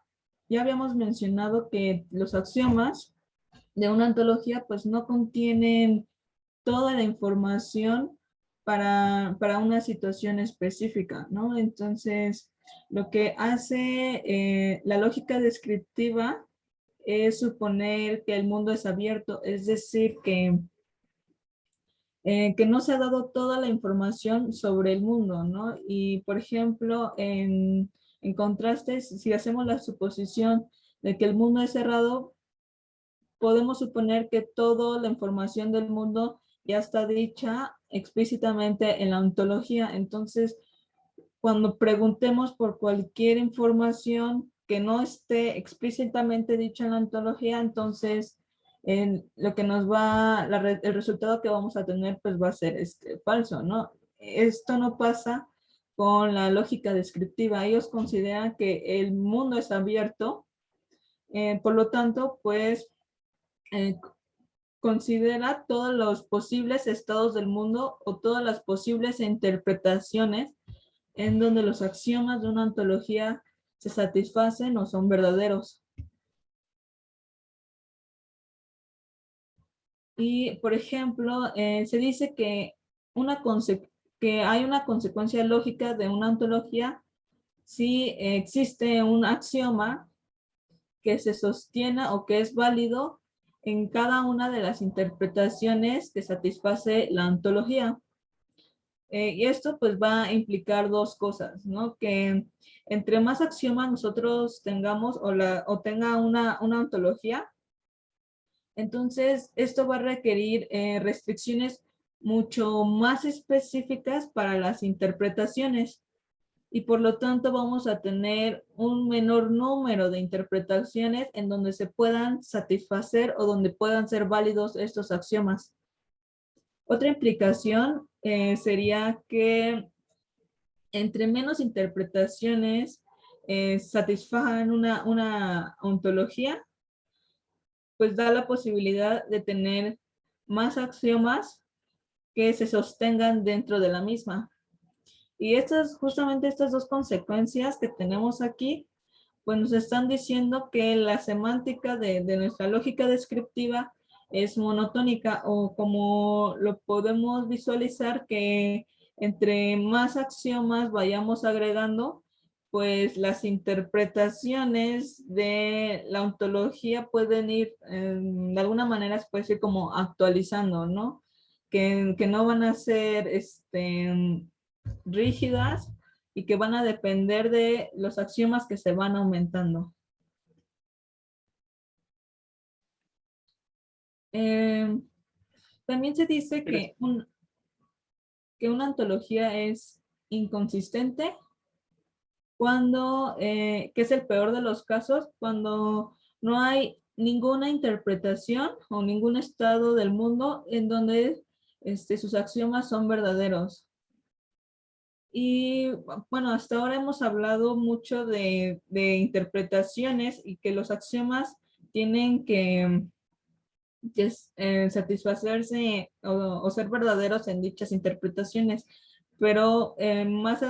ya habíamos mencionado que los axiomas de una ontología pues no contienen toda la información para una situación específica, ¿no? Entonces, lo que hace la lógica descriptiva es suponer que el mundo es abierto, es decir, que no se ha dado toda la información sobre el mundo, ¿no? Y, por ejemplo, en contraste, si hacemos la suposición de que el mundo es cerrado, podemos suponer que toda la información del mundo ya está dicha explícitamente en la ontología. Entonces, cuando preguntemos por cualquier información que no esté explícitamente dicha en la ontología, entonces lo que nos va, el resultado que vamos a tener pues va a ser falso, ¿no? Esto no pasa con la lógica descriptiva. Ellos consideran que el mundo es abierto, por lo tanto, pues considera todos los posibles estados del mundo o todas las posibles interpretaciones en donde los axiomas de una ontología se satisfacen o son verdaderos. Y, por ejemplo, se dice que hay una consecuencia lógica de una ontología si existe un axioma que se sostiene o que es válido en cada una de las interpretaciones que satisface la ontología. Y esto pues va a implicar dos cosas, ¿no? Que entre más axiomas nosotros tengamos o tenga una ontología, entonces esto va a requerir restricciones mucho más específicas para las interpretaciones y por lo tanto vamos a tener un menor número de interpretaciones en donde se puedan satisfacer o donde puedan ser válidos estos axiomas. Otra implicación sería que entre menos interpretaciones satisfagan una ontología, pues da la posibilidad de tener más axiomas que se sostengan dentro de la misma. Y justamente estas dos consecuencias que tenemos aquí, pues nos están diciendo que la semántica de nuestra lógica descriptiva es monotónica, o como lo podemos visualizar, que entre más axiomas vayamos agregando, pues las interpretaciones de la ontología pueden ir, de alguna manera se puede decir como actualizando, ¿no? Que no van a ser rígidas y que van a depender de los axiomas que se van aumentando. También se dice que una ontología es inconsistente que es el peor de los casos, cuando no hay ninguna interpretación o ningún estado del mundo en donde sus axiomas son verdaderos. Y bueno, hasta ahora hemos hablado mucho de interpretaciones y que los axiomas tienen que satisfacerse o ser verdaderos en dichas interpretaciones, pero más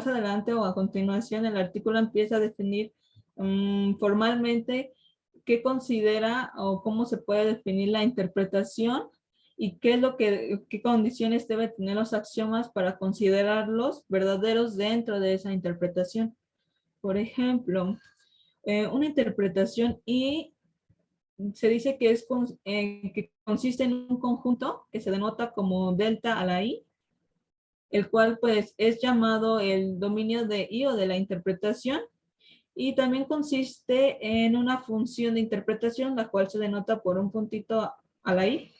adelante o a continuación el artículo empieza a definir formalmente qué considera o cómo se puede definir la interpretación y qué condiciones deben tener los axiomas para considerarlos verdaderos dentro de esa interpretación. Por ejemplo, una interpretación y se dice que que consiste en un conjunto que se denota como delta a la i, el cual pues es llamado el dominio de i o de la interpretación, y también consiste en una función de interpretación, la cual se denota por un puntito a la i,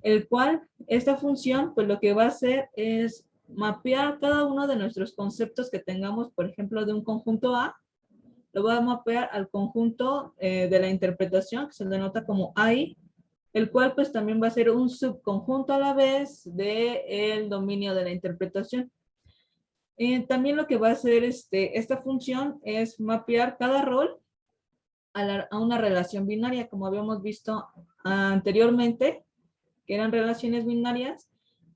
el cual esta función pues lo que va a hacer es mapear cada uno de nuestros conceptos que tengamos, por ejemplo, de un conjunto A, lo va a mapear al conjunto de la interpretación, que se denota como AI, el cual pues también va a ser un subconjunto a la vez del dominio de la interpretación. También lo que va a hacer esta función es mapear cada rol a una relación binaria, como habíamos visto anteriormente, que eran relaciones binarias.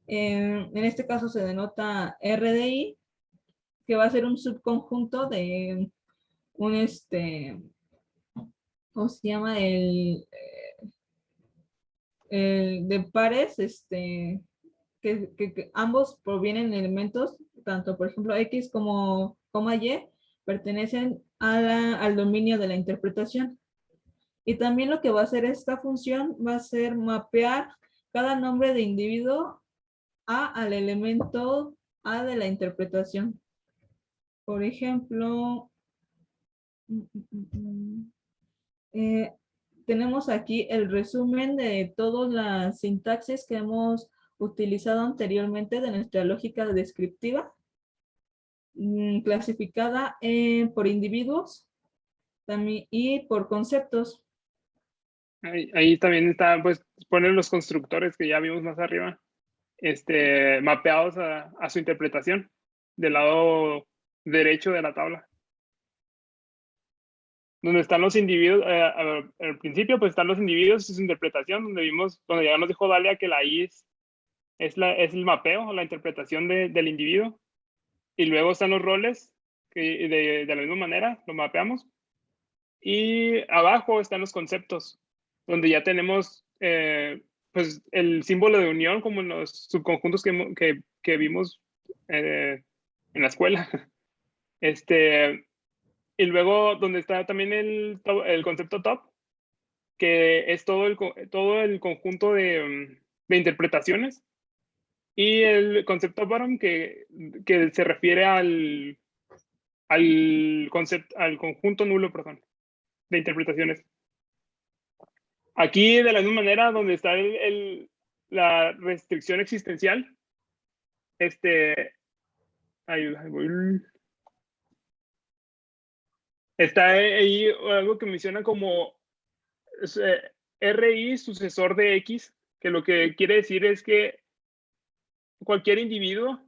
En este caso se denota RDI, que va a ser un subconjunto de ¿cómo se llama? De pares, que ambos provienen de elementos, tanto por ejemplo X como Y, pertenecen al dominio de la interpretación. Y también lo que va a hacer esta función va a ser mapear cada nombre de individuo al elemento A de la interpretación. Por ejemplo, tenemos aquí el resumen de todas las sintaxis que hemos utilizado anteriormente de nuestra lógica descriptiva, clasificada por individuos también, y por conceptos. Ahí también está, pues, poner los constructores que ya vimos más arriba, mapeados a su interpretación del lado derecho de la tabla. Donde están los individuos, al principio pues están los individuos y su interpretación, donde ya nos dijo Dalia que la I es el mapeo, la interpretación del individuo. Y luego están los roles, que de la misma manera lo mapeamos. Y abajo están los conceptos, donde ya tenemos pues el símbolo de unión, como en los subconjuntos que vimos en la escuela. Y luego donde está también el concepto top, que es todo el conjunto de interpretaciones Y el concepto bottom que se refiere al conjunto nulo, perdón, de interpretaciones. Aquí, de la misma manera, donde está la restricción existencial, está ahí algo que menciona como RI sucesor de X, que lo que quiere decir es que cualquier individuo,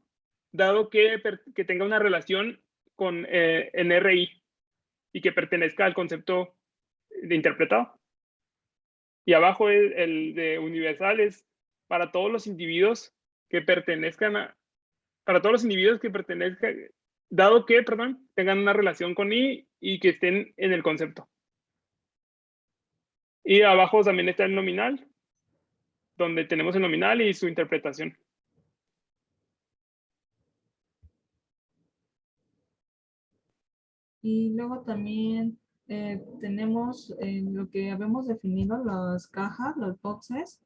dado que tenga una relación con en RI y que pertenezca al concepto de interpretado. Y abajo el de universal es para todos los individuos que pertenezcan dado que, perdón, tengan una relación con I y que estén en el concepto. Y abajo también está el nominal, donde tenemos el nominal y su interpretación. Y luego también tenemos lo que habíamos definido, las cajas, los boxes,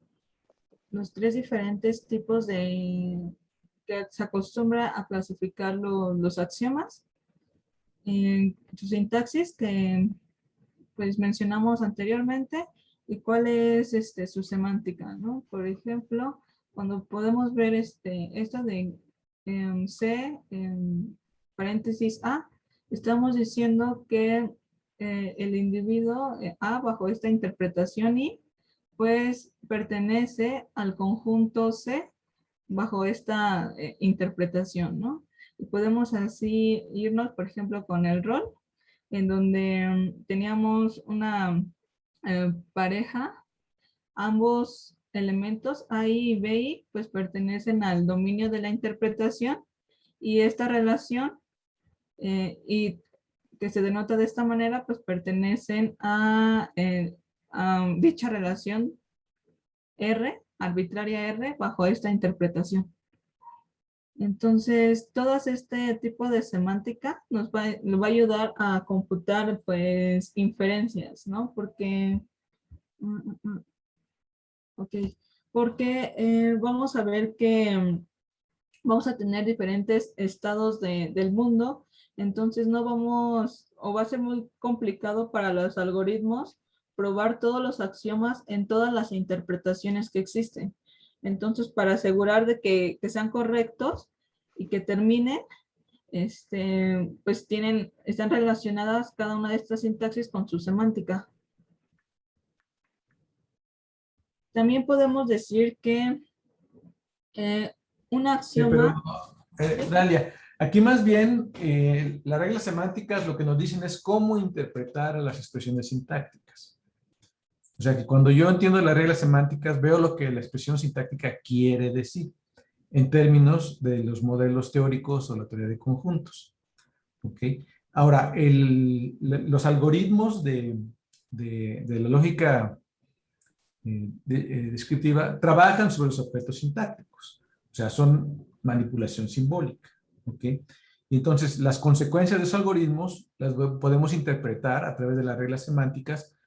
los 3 diferentes tipos de que se acostumbra a clasificar los axiomas. Su sintaxis que pues mencionamos anteriormente y cuál es su semántica, ¿no? Por ejemplo, cuando podemos ver esta de C, paréntesis A, estamos diciendo que el individuo A bajo esta interpretación I, pues pertenece al conjunto C bajo esta interpretación, ¿no? Y podemos así irnos, por ejemplo, con el rol, en donde teníamos una pareja, ambos elementos A y B y pues pertenecen al dominio de la interpretación y esta relación y que se denota de esta manera pues pertenecen a dicha relación R, arbitraria R, bajo esta interpretación. Entonces, todo este tipo de semántica nos va a ayudar a computar, pues, inferencias, ¿no? Porque, porque vamos a ver que vamos a tener diferentes estados del mundo, entonces no vamos, o va a ser muy complicado para los algoritmos probar todos los axiomas en todas las interpretaciones que existen. Entonces, para asegurar de que sean correctos y que terminen, pues están relacionadas cada una de estas sintaxis con su semántica. También podemos decir que un axioma... Dalia, aquí más bien las reglas semánticas lo que nos dicen es cómo interpretar a las expresiones sintácticas. O sea que cuando yo entiendo las reglas semánticas, veo lo que la expresión sintáctica quiere decir en términos de los modelos teóricos o la teoría de conjuntos. ¿Ok? Ahora, los algoritmos de la lógica descriptiva trabajan sobre los objetos sintácticos. O sea, son manipulación simbólica. ¿Ok? Y entonces, las consecuencias de esos algoritmos las podemos interpretar a través de las reglas semánticas,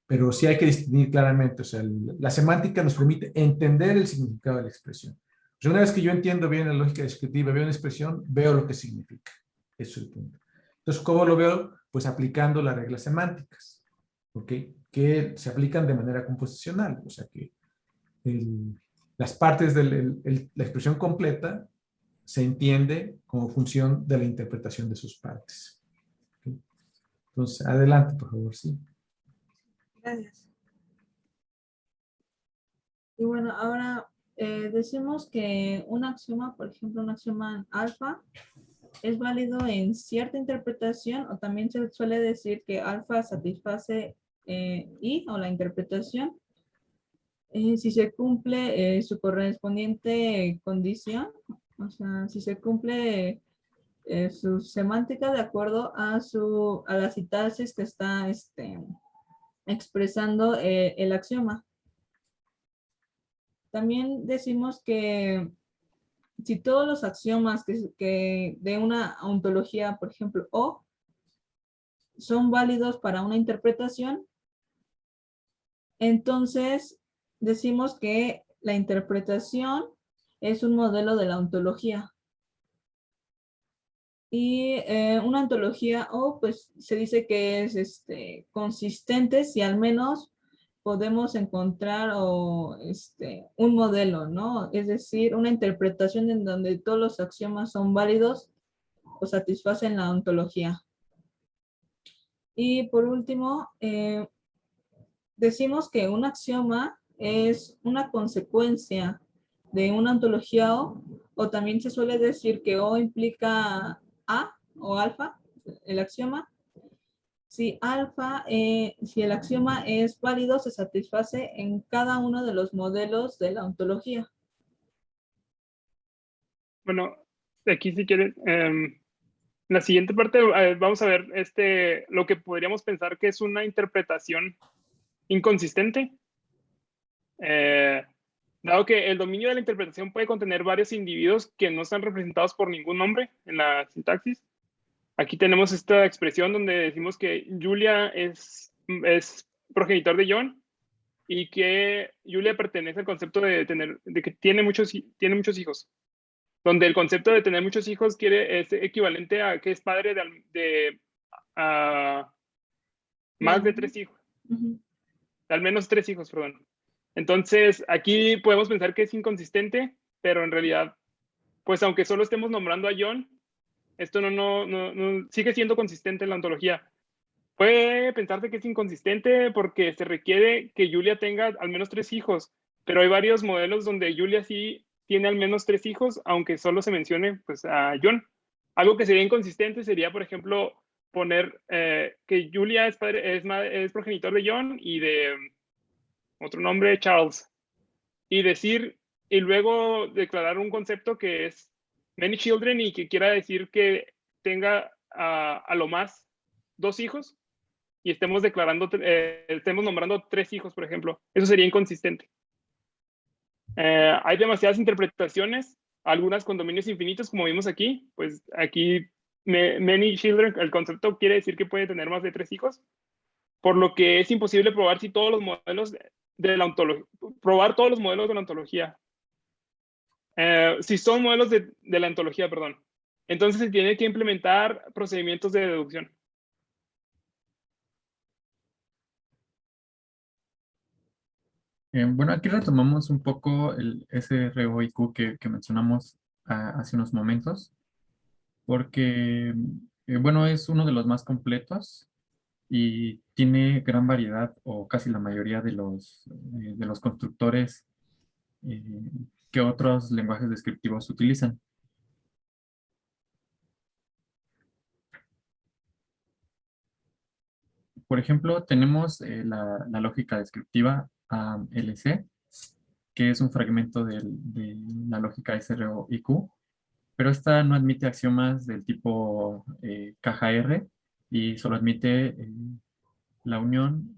pero sí hay que distinguir claramente. O sea, la semántica nos permite entender el significado de la expresión. O sea, una vez que yo entiendo bien la lógica descriptiva, veo una expresión, veo lo que significa. Eso es el punto. Entonces, ¿cómo lo veo? Pues aplicando las reglas semánticas, ¿ok? Que se aplican de manera composicional. O sea, que las partes de la expresión completa se entiende como función de la interpretación de sus partes. ¿Okay? Entonces, adelante, por favor, sí. Gracias. Y bueno, ahora decimos que un axioma, por ejemplo, un axioma alfa, es válido en cierta interpretación, o también se suele decir que alfa satisface I o la interpretación si se cumple su correspondiente condición, o sea, si se cumple su semántica de acuerdo a la sintaxis que está expresando el axioma. También decimos que si todos los axiomas que de una ontología, por ejemplo, O, son válidos para una interpretación, entonces decimos que la interpretación es un modelo de la ontología. Y una ontología pues se dice que es consistente si al menos podemos encontrar un modelo, ¿no? Es decir, una interpretación en donde todos los axiomas son válidos o satisfacen la ontología. Y por último, decimos que un axioma es una consecuencia de una ontología o también se suele decir que O implica A o alfa, el axioma. Si si el axioma es válido, se satisface en cada uno de los modelos de la ontología. Bueno, aquí si quieren, en la siguiente parte vamos a ver lo que podríamos pensar que es una interpretación inconsistente. Dado que el dominio de la interpretación puede contener varios individuos que no están representados por ningún nombre en la sintaxis. Aquí tenemos esta expresión donde decimos que Julia es progenitor de John y que Julia pertenece al concepto de que tiene muchos hijos. Donde el concepto de tener muchos hijos es equivalente a que es padre de más de 3 hijos. Al menos 3 hijos, perdón. Entonces, aquí podemos pensar que es inconsistente, pero en realidad, pues aunque solo estemos nombrando a John, esto no sigue siendo consistente en la ontología. Puede pensarse que es inconsistente porque se requiere que Julia tenga al menos 3 hijos, pero hay varios modelos donde Julia sí tiene al menos 3 hijos, aunque solo se mencione pues, a John. Algo que sería inconsistente sería, por ejemplo, poner que Julia es progenitor de John y de otro nombre, Charles, y luego declarar un concepto que es many children y que quiera decir que tenga a lo más 2 hijos y estemos nombrando 3 hijos, por ejemplo. Eso sería inconsistente. Hay demasiadas interpretaciones, algunas con dominios infinitos, como vimos aquí. Pues aquí, many children, el concepto quiere decir que puede tener más de 3 hijos, por lo que es imposible probar si todos los modelos de la ontología, probar todos los modelos de la ontología. Si son modelos de la ontología, perdón. Entonces se tiene que implementar procedimientos de deducción. Bueno, aquí retomamos un poco el SROIQ que mencionamos hace unos momentos, porque, bueno, es uno de los más completos y tiene gran variedad o casi la mayoría de los constructores eh, que otros lenguajes descriptivos utilizan. Por ejemplo, tenemos la lógica descriptiva ALC, que es un fragmento de la lógica SRO-IQ, pero esta no admite axiomas del tipo caja R y solo admite la unión,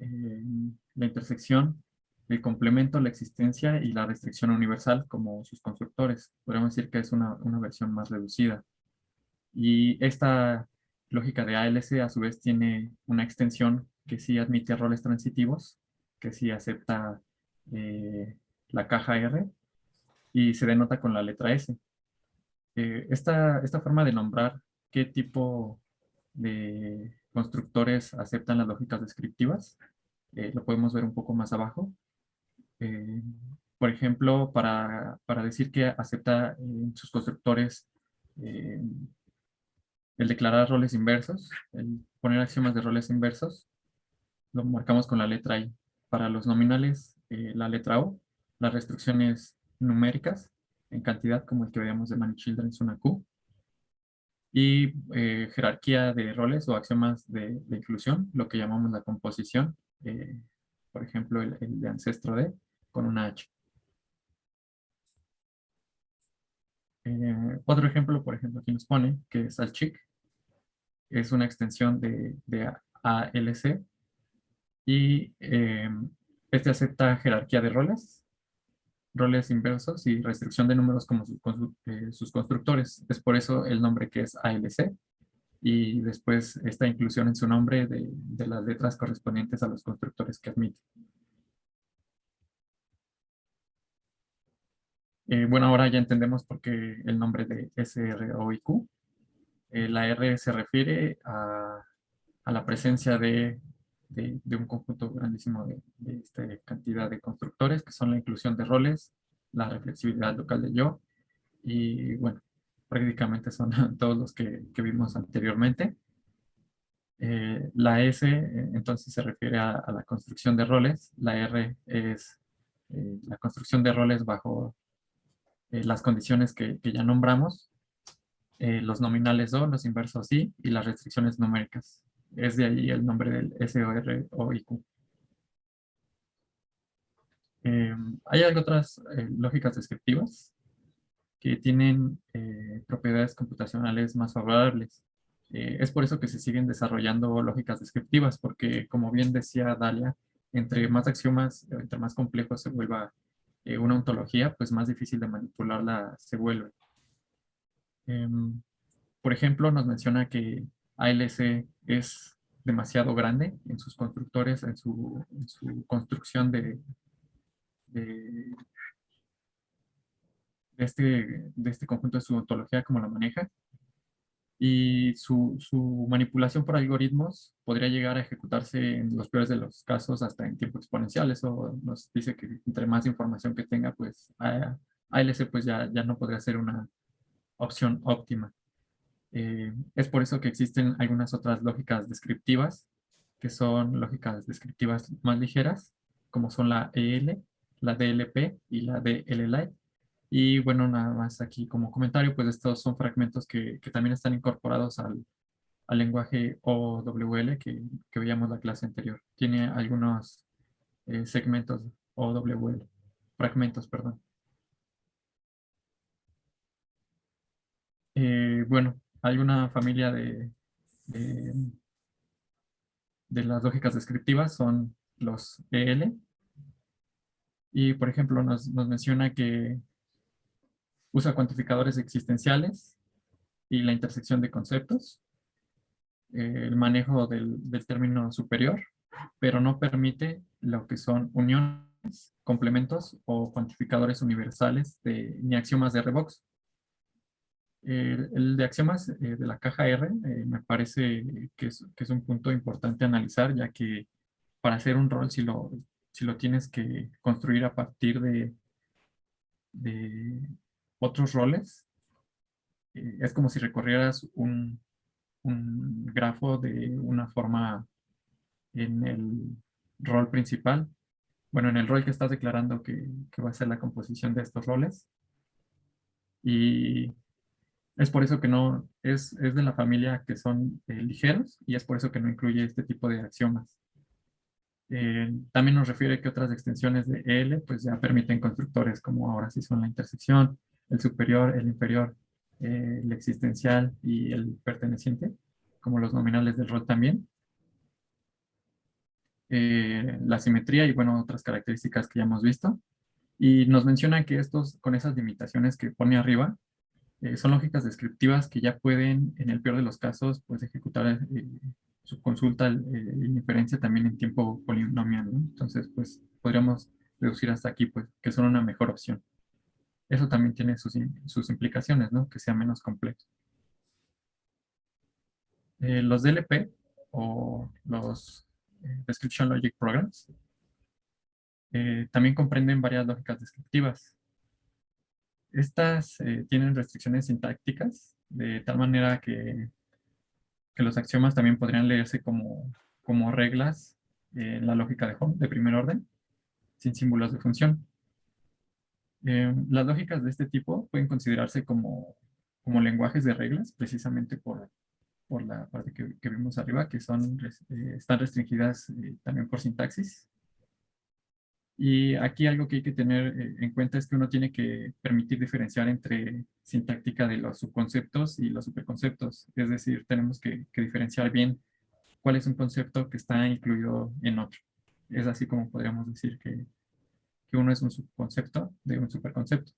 la intersección, el complemento, la existencia y la restricción universal como sus constructores. Podríamos decir que es una versión más reducida. Y esta lógica de ALC a su vez tiene una extensión que sí admite roles transitivos, que sí acepta la caja R y se denota con la letra S. Esta forma de nombrar qué tipo de constructores aceptan las lógicas descriptivas, lo podemos ver un poco más abajo. Eh, por ejemplo, para decir que acepta sus constructores el declarar roles inversos, el poner axiomas de roles inversos, lo marcamos con la letra I. Para los nominales, la letra O. Las restricciones numéricas en cantidad, como el que veíamos de Many Children, es una Q. Y jerarquía de roles o axiomas de inclusión, lo que llamamos la composición. Por ejemplo, el de ancestro D con una H. Otro ejemplo, por ejemplo, aquí nos pone que es Alchic, es una extensión de ALC y este acepta jerarquía de roles inversos y restricción de números como sus constructores. Es por eso el nombre que es ALC y después esta inclusión en su nombre de las letras correspondientes a los constructores que admite. Bueno, ahora ya entendemos por qué el nombre de SROIQ. La R se refiere a la presencia de un conjunto grandísimo de esta cantidad de constructores, que son la inclusión de roles, la reflexibilidad local de yo, y bueno, prácticamente son todos los que vimos anteriormente. La S entonces se refiere a la construcción de roles, la R es la construcción de roles bajo las condiciones que ya nombramos, los nominales O, los inversos I y las restricciones numéricas. Es de ahí el nombre del SOROIQ. Hay otras lógicas descriptivas que tienen propiedades computacionales más favorables. Es por eso que se siguen desarrollando lógicas descriptivas, porque como bien decía Dalia, entre más axiomas, entre más complejo se vuelva una ontología, pues más difícil de manipularla se vuelve. Por ejemplo, nos menciona que ALC es demasiado grande en sus constructores, en su construcción de este conjunto de su ontología, como lo maneja. Y su manipulación por algoritmos podría llegar a ejecutarse en los peores de los casos hasta en tiempo exponencial. Eso nos dice que entre más información que tenga, pues ALC pues ya no podría ser una opción óptima. Es por eso que existen algunas otras lógicas descriptivas, que son lógicas descriptivas más ligeras, como son la EL, la DLP y la DLLite. Y bueno, nada más aquí como comentario, pues estos son fragmentos que también están incorporados al lenguaje OWL que veíamos la clase anterior. Tiene algunos segmentos OWL, fragmentos, perdón. Bueno, hay una familia de, de las lógicas descriptivas, son los EL. Y por ejemplo, nos menciona que usa cuantificadores existenciales y la intersección de conceptos, el manejo del término superior, pero no permite lo que son uniones, complementos o cuantificadores universales ni axiomas de Revox. El de axiomas de la caja R me parece que es un punto importante a analizar, ya que para hacer un rol, si lo tienes que construir a partir de otros roles, es como si recorrieras un grafo de una forma en el rol principal. Bueno, en el rol que estás declarando que va a ser la composición de estos roles. Y es por eso que no, es de la familia que son ligeros y es por eso que no incluye este tipo de axiomas. También nos refiere que otras extensiones de EL pues ya permiten constructores como ahora sí son la intersección, el superior, el inferior, el existencial y el perteneciente, como los nominales del rol también. La simetría y bueno, otras características que ya hemos visto. Y nos menciona que estos, con esas limitaciones que pone arriba, son lógicas descriptivas que ya pueden, en el peor de los casos, pues ejecutar su consulta y inferencia también en tiempo polinomial, ¿no? Entonces, pues podríamos reducir hasta aquí, pues, que son una mejor opción. Eso también tiene sus implicaciones, ¿no? Que sea menos complejo. Los DLP o los Description Logic Programs también comprenden varias lógicas descriptivas. Estas tienen restricciones sintácticas de tal manera que los axiomas también podrían leerse como reglas en la lógica de Hom de primer orden, sin símbolos de función. Las lógicas de este tipo pueden considerarse como lenguajes de reglas, precisamente por la parte que vimos arriba, que están restringidas también por sintaxis. Y aquí algo que hay que tener en cuenta es que uno tiene que permitir diferenciar entre sintáctica de los subconceptos y los superconceptos. Es decir, tenemos que diferenciar bien cuál es un concepto que está incluido en otro. Es así como podríamos decir que uno es un subconcepto de un superconcepto.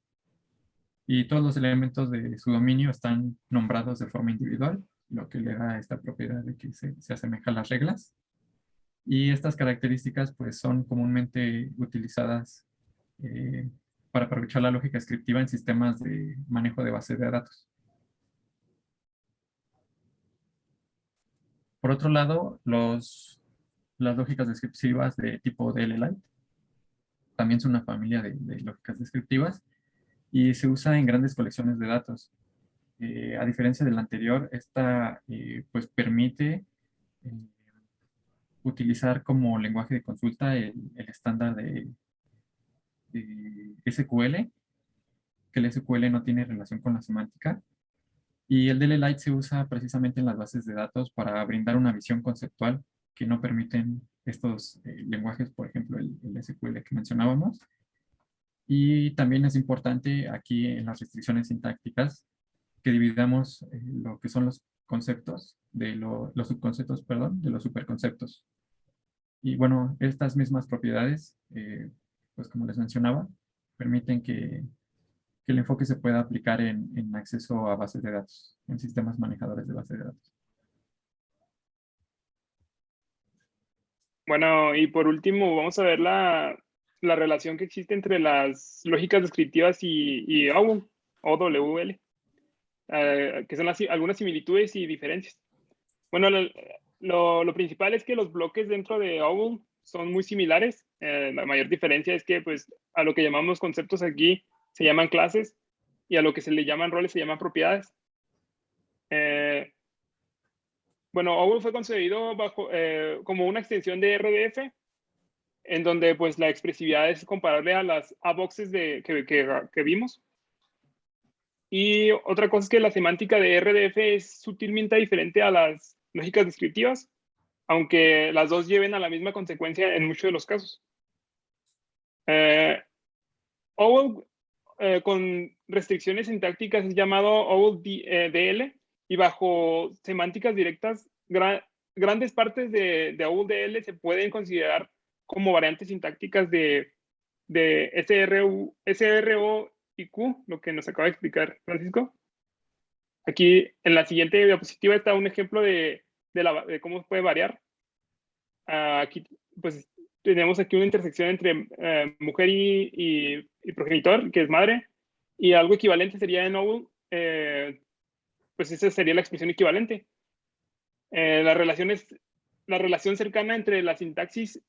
Y todos los elementos de su dominio están nombrados de forma individual, lo que le da esta propiedad de que se asemeja a las reglas. Y estas características pues son comúnmente utilizadas para aprovechar la lógica descriptiva en sistemas de manejo de bases de datos. Por otro lado, las lógicas descriptivas de tipo DLLite también son una familia de lógicas descriptivas y se usa en grandes colecciones de datos. A diferencia del anterior, esta pues permite utilizar como lenguaje de consulta el estándar de SQL, que el SQL no tiene relación con la semántica. Y el DLLite se usa precisamente en las bases de datos para brindar una visión conceptual que no permiten estos lenguajes, por ejemplo, el SQL que mencionábamos. Y también es importante aquí en las restricciones sintácticas que dividamos lo que son los conceptos de los subconceptos, perdón, de los superconceptos. Y bueno, estas mismas propiedades, pues como les mencionaba, permiten que el enfoque se pueda aplicar en acceso a bases de datos, en sistemas manejadores de bases de datos. Bueno, y por último, vamos a ver la relación que existe entre las lógicas descriptivas y OWL, OWL, que son algunas similitudes y diferencias. Bueno, lo principal es que los bloques dentro de OWL son muy similares. La mayor diferencia es que pues, a lo que llamamos conceptos aquí se llaman clases y a lo que se le llaman roles se llaman propiedades. Bueno, OWL fue concebido como una extensión de RDF, en donde pues la expresividad es comparable a las A-boxes que vimos. Y otra cosa es que la semántica de RDF es sutilmente diferente a las lógicas descriptivas, aunque las dos lleven a la misma consecuencia en muchos de los casos. OWL con restricciones sintácticas es llamado OWL DL, y bajo semánticas directas, grandes partes de OWL DL se pueden considerar como variantes sintácticas de SRO y Q, lo que nos acaba de explicar Francisco. Aquí en la siguiente diapositiva está un ejemplo de cómo puede variar. Aquí pues tenemos aquí una intersección entre mujer y progenitor, que es madre, y algo equivalente sería en OWL, pues esa sería la expresión equivalente. La relación cercana entre la sintaxis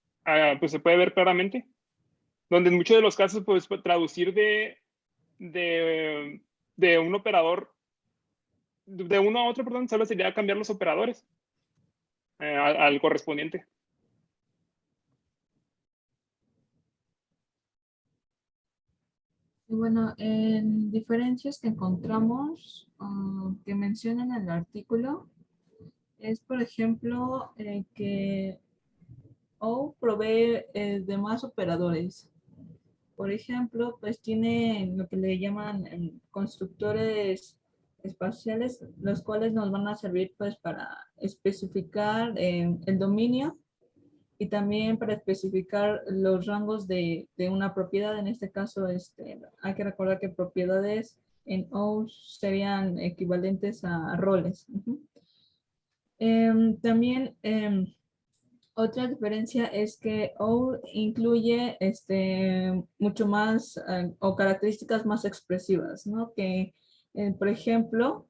pues se puede ver claramente, donde en muchos de los casos pues traducir de un operador, de uno a otro, perdón, solo sería cambiar los operadores al correspondiente. Y bueno, en diferencias que encontramos que mencionan en el artículo, es por ejemplo que O provee de más operadores. Por ejemplo, pues tiene lo que le llaman constructores espaciales, los cuales nos van a servir pues para especificar el dominio y también para especificar los rangos de una propiedad. En este caso, hay que recordar que propiedades en O serían equivalentes a roles. También otra diferencia es que O incluye mucho más o características más expresivas, ¿no? Que, por ejemplo,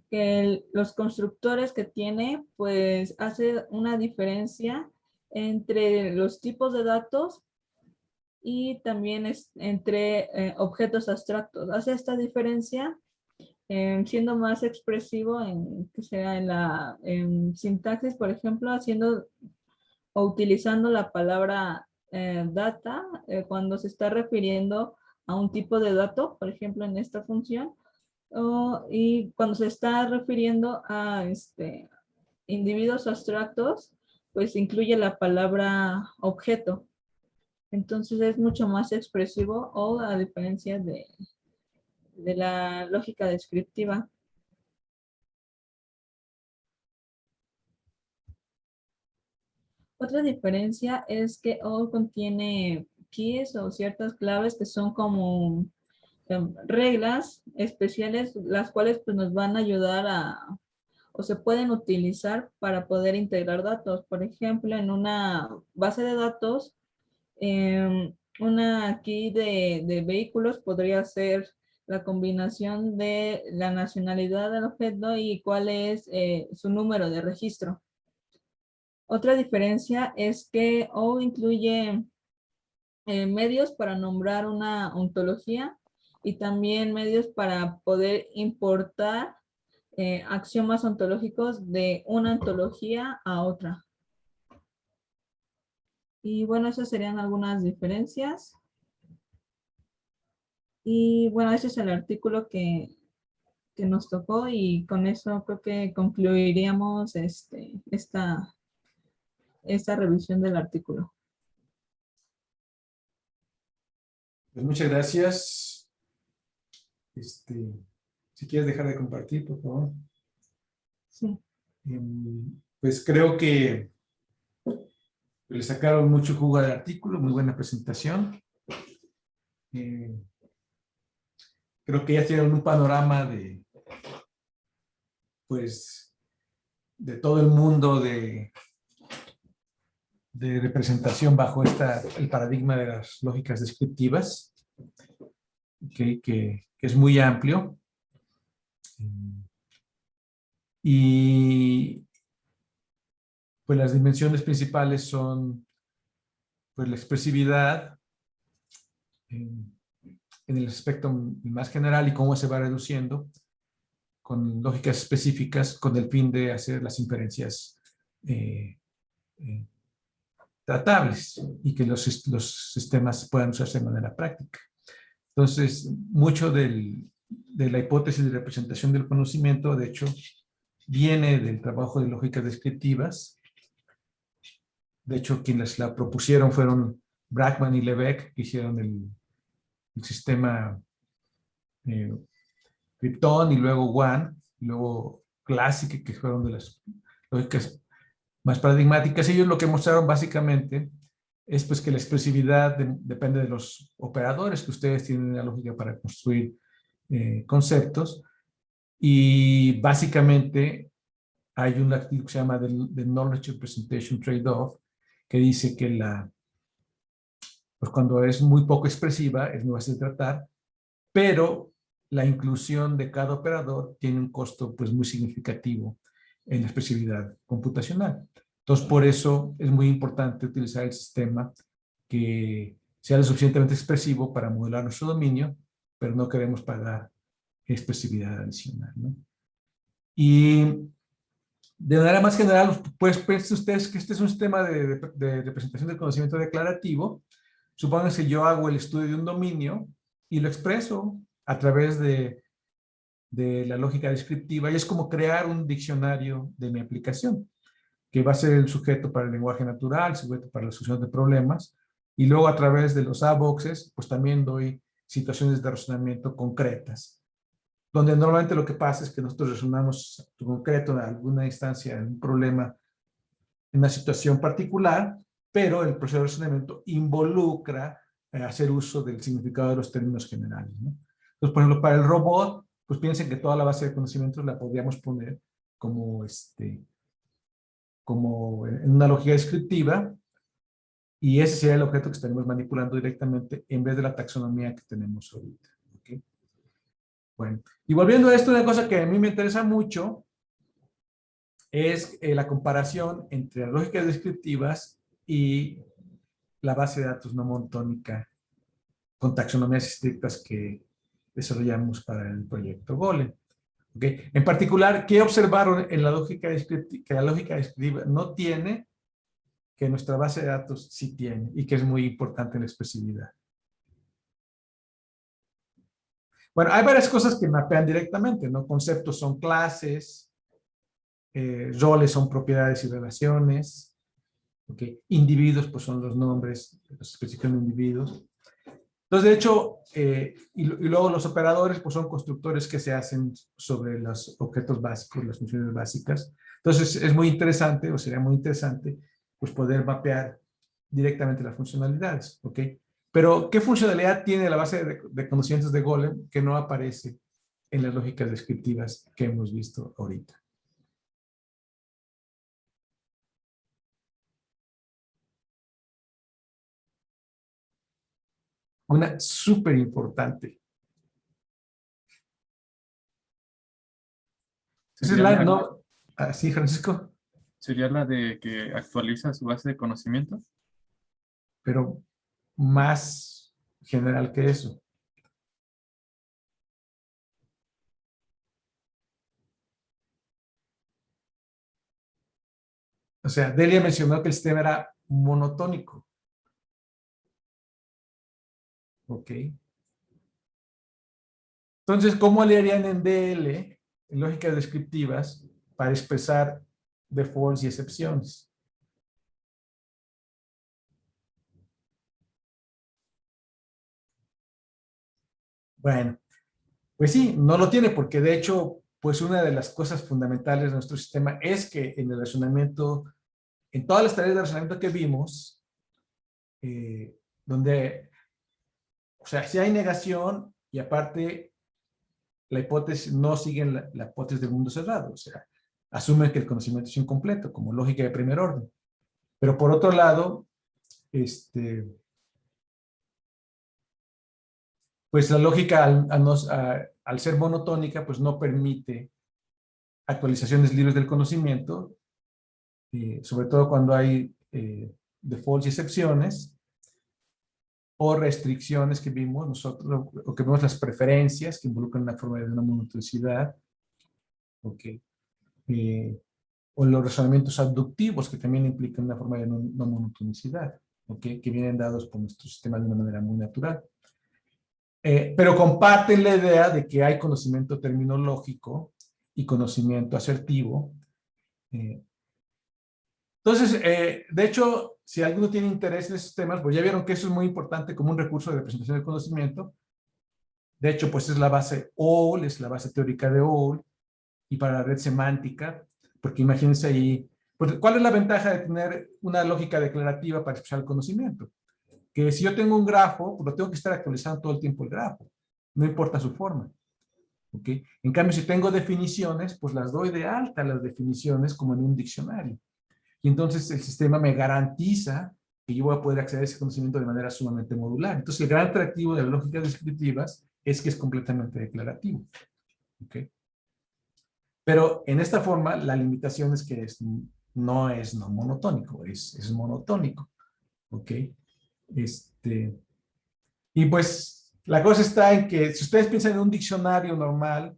que los constructores que tiene, pues hace una diferencia entre los tipos de datos y también entre objetos abstractos. Hace esta diferencia siendo más expresivo que sea en la sintaxis, por ejemplo, haciendo o utilizando la palabra data cuando se está refiriendo a un tipo de dato, por ejemplo, en esta función, y cuando se está refiriendo a individuos abstractos, pues incluye la palabra objeto. Entonces es mucho más expresivo o a diferencia de la lógica descriptiva. Otra diferencia es que O contiene keys o ciertas claves que son como reglas especiales, las cuales pues, nos van a ayudar o se pueden utilizar para poder integrar datos. Por ejemplo, en una base de datos, Una aquí de vehículos podría ser la combinación de la nacionalidad del objeto y cuál es su número de registro. Otra diferencia es que O incluye medios para nombrar una ontología y también medios para poder importar axiomas ontológicos de una ontología a otra. Y bueno, esas serían algunas diferencias. Y bueno, ese es el artículo que nos tocó y con eso creo que concluiríamos esta revisión del artículo. Pues muchas gracias. Si quieres dejar de compartir, por favor. Sí. Pues creo que le sacaron mucho jugo al artículo, muy buena presentación. Creo que ya tienen un panorama pues, de todo el mundo de representación bajo el paradigma de las lógicas descriptivas, que es muy amplio. Y pues las dimensiones principales son pues la expresividad en el aspecto más general y cómo se va reduciendo con lógicas específicas con el fin de hacer las inferencias tratables y que los sistemas puedan usarse de manera práctica. Entonces, mucho de la hipótesis de representación del conocimiento, de hecho, viene del trabajo de lógicas descriptivas. De hecho, quienes la propusieron fueron Brackman y Lebesgue, que hicieron el sistema Krypton, y luego WAN, y luego Classic, que fueron de las lógicas más paradigmáticas. Ellos lo que mostraron básicamente es pues que la expresividad depende de los operadores que ustedes tienen en la lógica para construir conceptos, y básicamente hay un artículo que se llama The Knowledge Representation Trade-off, que dice que pues cuando es muy poco expresiva es muy fácil de tratar, pero la inclusión de cada operador tiene un costo pues muy significativo en la expresividad computacional. Entonces, por eso es muy importante utilizar el sistema que sea lo suficientemente expresivo para modelar nuestro dominio, pero no queremos pagar expresividad adicional, ¿no? Y de manera más general, pues piensen ustedes que este es un sistema de representación del conocimiento declarativo. Supongan que yo hago el estudio de un dominio y lo expreso a través de la lógica descriptiva, y es como crear un diccionario de mi aplicación, que va a ser el sujeto para el lenguaje natural, el sujeto para la solución de problemas, y luego a través de los A-boxes, pues también doy situaciones de razonamiento concretas, donde normalmente lo que pasa es que nosotros razonamos en concreto en alguna instancia, en un problema, en una situación particular, pero el proceso de razonamiento involucra hacer uso del significado de los términos generales, ¿no? Entonces, por ejemplo, para el robot, pues piensen que toda la base de conocimientos la podríamos poner como, como en una lógica descriptiva, y ese sería el objeto que estaremos manipulando directamente en vez de la taxonomía que tenemos ahorita. ¿Okay? Bueno, y volviendo a esto, una cosa que a mí me interesa mucho es la comparación entre las lógicas descriptivas y la base de datos no monotónica con taxonomías estrictas que desarrollamos para el proyecto Golem. ¿Okay? En particular, ¿qué observaron en la lógica descriptiva? Que la lógica descriptiva no tiene, que nuestra base de datos sí tiene, y que es muy importante en la expresividad. Bueno, hay varias cosas que mapean directamente, ¿no? Conceptos son clases, roles son propiedades y relaciones, ¿okay? Individuos pues son los nombres, las especificaciones de individuos. Entonces, de hecho, y luego los operadores pues son constructores que se hacen sobre los objetos básicos, las funciones básicas. Entonces, es muy interesante, o sería muy interesante, pues poder mapear directamente las funcionalidades, ¿ok? Pero, ¿qué funcionalidad tiene la base de conocimientos de Golem que no aparece en las lógicas descriptivas que hemos visto ahorita? una súper importante. Esa es la, no, ¿sí, Francisco? ¿Sería la de que actualiza su base de conocimiento? Pero más general que eso. O sea, Delia mencionó que el sistema era monotónico. Ok. Entonces, ¿cómo le harían en DL, en lógicas descriptivas, para expresar defaults y excepciones? Bueno, pues sí, no lo tiene porque de hecho, pues una de las cosas fundamentales de nuestro sistema es que en el razonamiento, en todas las tareas de razonamiento que vimos, donde, o sea, si hay negación y aparte la hipótesis no sigue la hipótesis del mundo cerrado, o sea, asumen que el conocimiento es incompleto, como lógica de primer orden. Pero por otro lado, pues la lógica al ser monotónica, pues no permite actualizaciones libres del conocimiento, sobre todo cuando hay defaults y excepciones, o restricciones que vimos nosotros, o que vemos las preferencias que involucran una forma de una monotonicidad, okay. O los razonamientos abductivos que también implican una forma de no monotonicidad, okay, que vienen dados por nuestro sistema de una manera muy natural. Pero comparten la idea de que hay conocimiento terminológico y conocimiento asertivo. Entonces, de hecho, si alguno tiene interés en esos temas, pues ya vieron que eso es muy importante como un recurso de representación del conocimiento. De hecho, pues es la base OOL, es la base teórica de OOL, y para la red semántica, porque imagínense ahí, pues, ¿cuál es la ventaja de tener una lógica declarativa para expresar el conocimiento? Que si yo tengo un grafo, pues lo tengo que estar actualizando todo el tiempo el grafo, no importa su forma. ¿Okay? En cambio, si tengo definiciones, pues las doy de alta las definiciones como en un diccionario. Y entonces el sistema me garantiza que yo voy a poder acceder a ese conocimiento de manera sumamente modular. Entonces el gran atractivo de las lógicas descriptivas es que es completamente declarativo. ¿Okay? Pero en esta forma la limitación es que no es no monotónico, es monotónico. ¿Ok? Y pues la cosa está en que si ustedes piensan en un diccionario normal,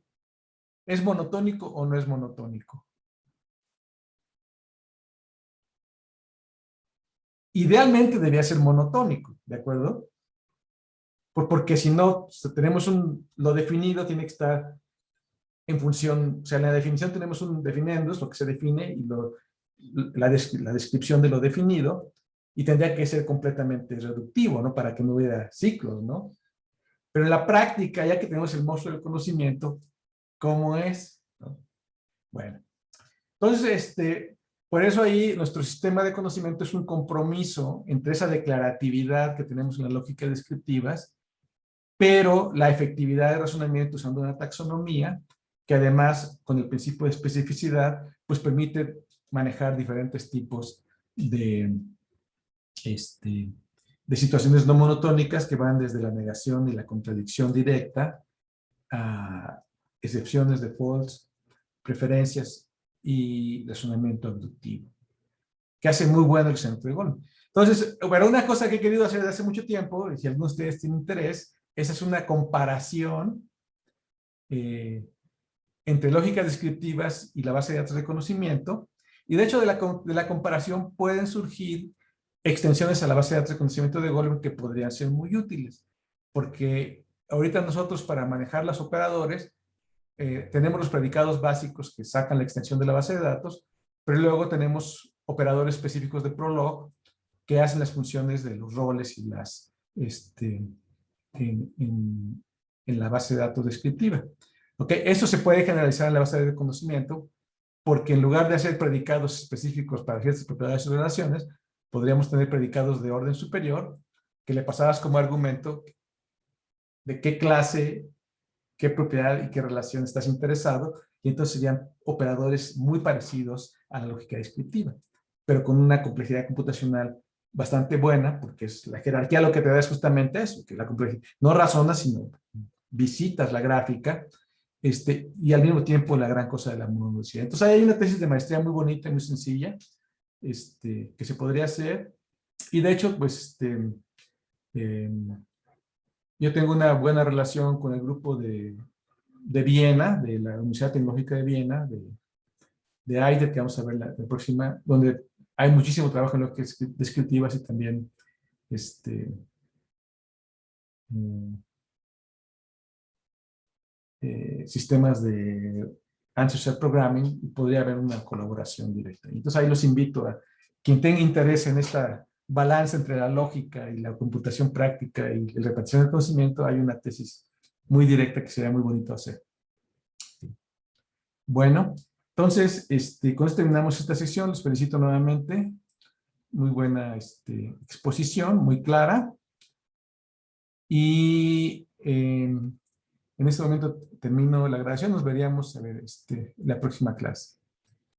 ¿es monotónico o no es monotónico? Idealmente debería ser monotónico, ¿de acuerdo? Porque si no, tenemos lo definido tiene que estar en función, o sea, en la definición tenemos un definendo, es lo que se define, y la descripción de lo definido, y tendría que ser completamente reductivo, ¿no? Para que no hubiera ciclos, ¿no? Pero en la práctica, ya que tenemos el monstruo del conocimiento, ¿cómo es? ¿No? Bueno, entonces, por eso ahí nuestro sistema de conocimiento es un compromiso entre esa declaratividad que tenemos en las lógicas descriptivas, pero la efectividad de razonamiento usando una taxonomía, que además, con el principio de especificidad, pues permite manejar diferentes tipos de situaciones no monotónicas que van desde la negación y la contradicción directa a excepciones, defaults, preferencias y razonamiento abductivo, que hace muy bueno el centro de Goleman. Entonces, bueno, una cosa que he querido hacer desde hace mucho tiempo, y si alguno de ustedes tiene interés, esa es una comparación entre lógicas descriptivas y la base de datos de conocimiento, y de hecho de la comparación pueden surgir extensiones a la base de datos de conocimiento de Goleman que podrían ser muy útiles, porque ahorita nosotros para manejar los operadores tenemos los predicados básicos que sacan la extensión de la base de datos, pero luego tenemos operadores específicos de Prolog que hacen las funciones de los roles y las en la base de datos descriptiva. ¿Okay? Eso se puede generalizar en la base de conocimiento porque en lugar de hacer predicados específicos para ciertas propiedades o relaciones, podríamos tener predicados de orden superior que le pasabas como argumento de qué clase, qué propiedad y qué relación estás interesado, y entonces serían operadores muy parecidos a la lógica descriptiva, pero con una complejidad computacional bastante buena, porque es la jerarquía lo que te da es justamente eso, que la complejidad, no razonas, sino visitas la gráfica, y al mismo tiempo la gran cosa de la monovelocidad. Entonces hay una tesis de maestría muy bonita y muy sencilla, que se podría hacer, y de hecho, pues, yo tengo una buena relación con el grupo de Viena, de la Universidad Tecnológica de Viena, de AIDE, que vamos a ver la próxima, donde hay muchísimo trabajo en lo que es descriptivas y también sistemas de answer set programming, y podría haber una colaboración directa. Entonces ahí los invito a quien tenga interés en esta balanza entre la lógica y la computación práctica y la repartición del conocimiento. Hay una tesis muy directa que sería muy bonito hacer. Bueno, entonces, con esto terminamos esta sección. Les felicito nuevamente. Muy buena exposición, muy clara. Y en este momento termino la grabación. Nos veríamos a ver, la próxima clase.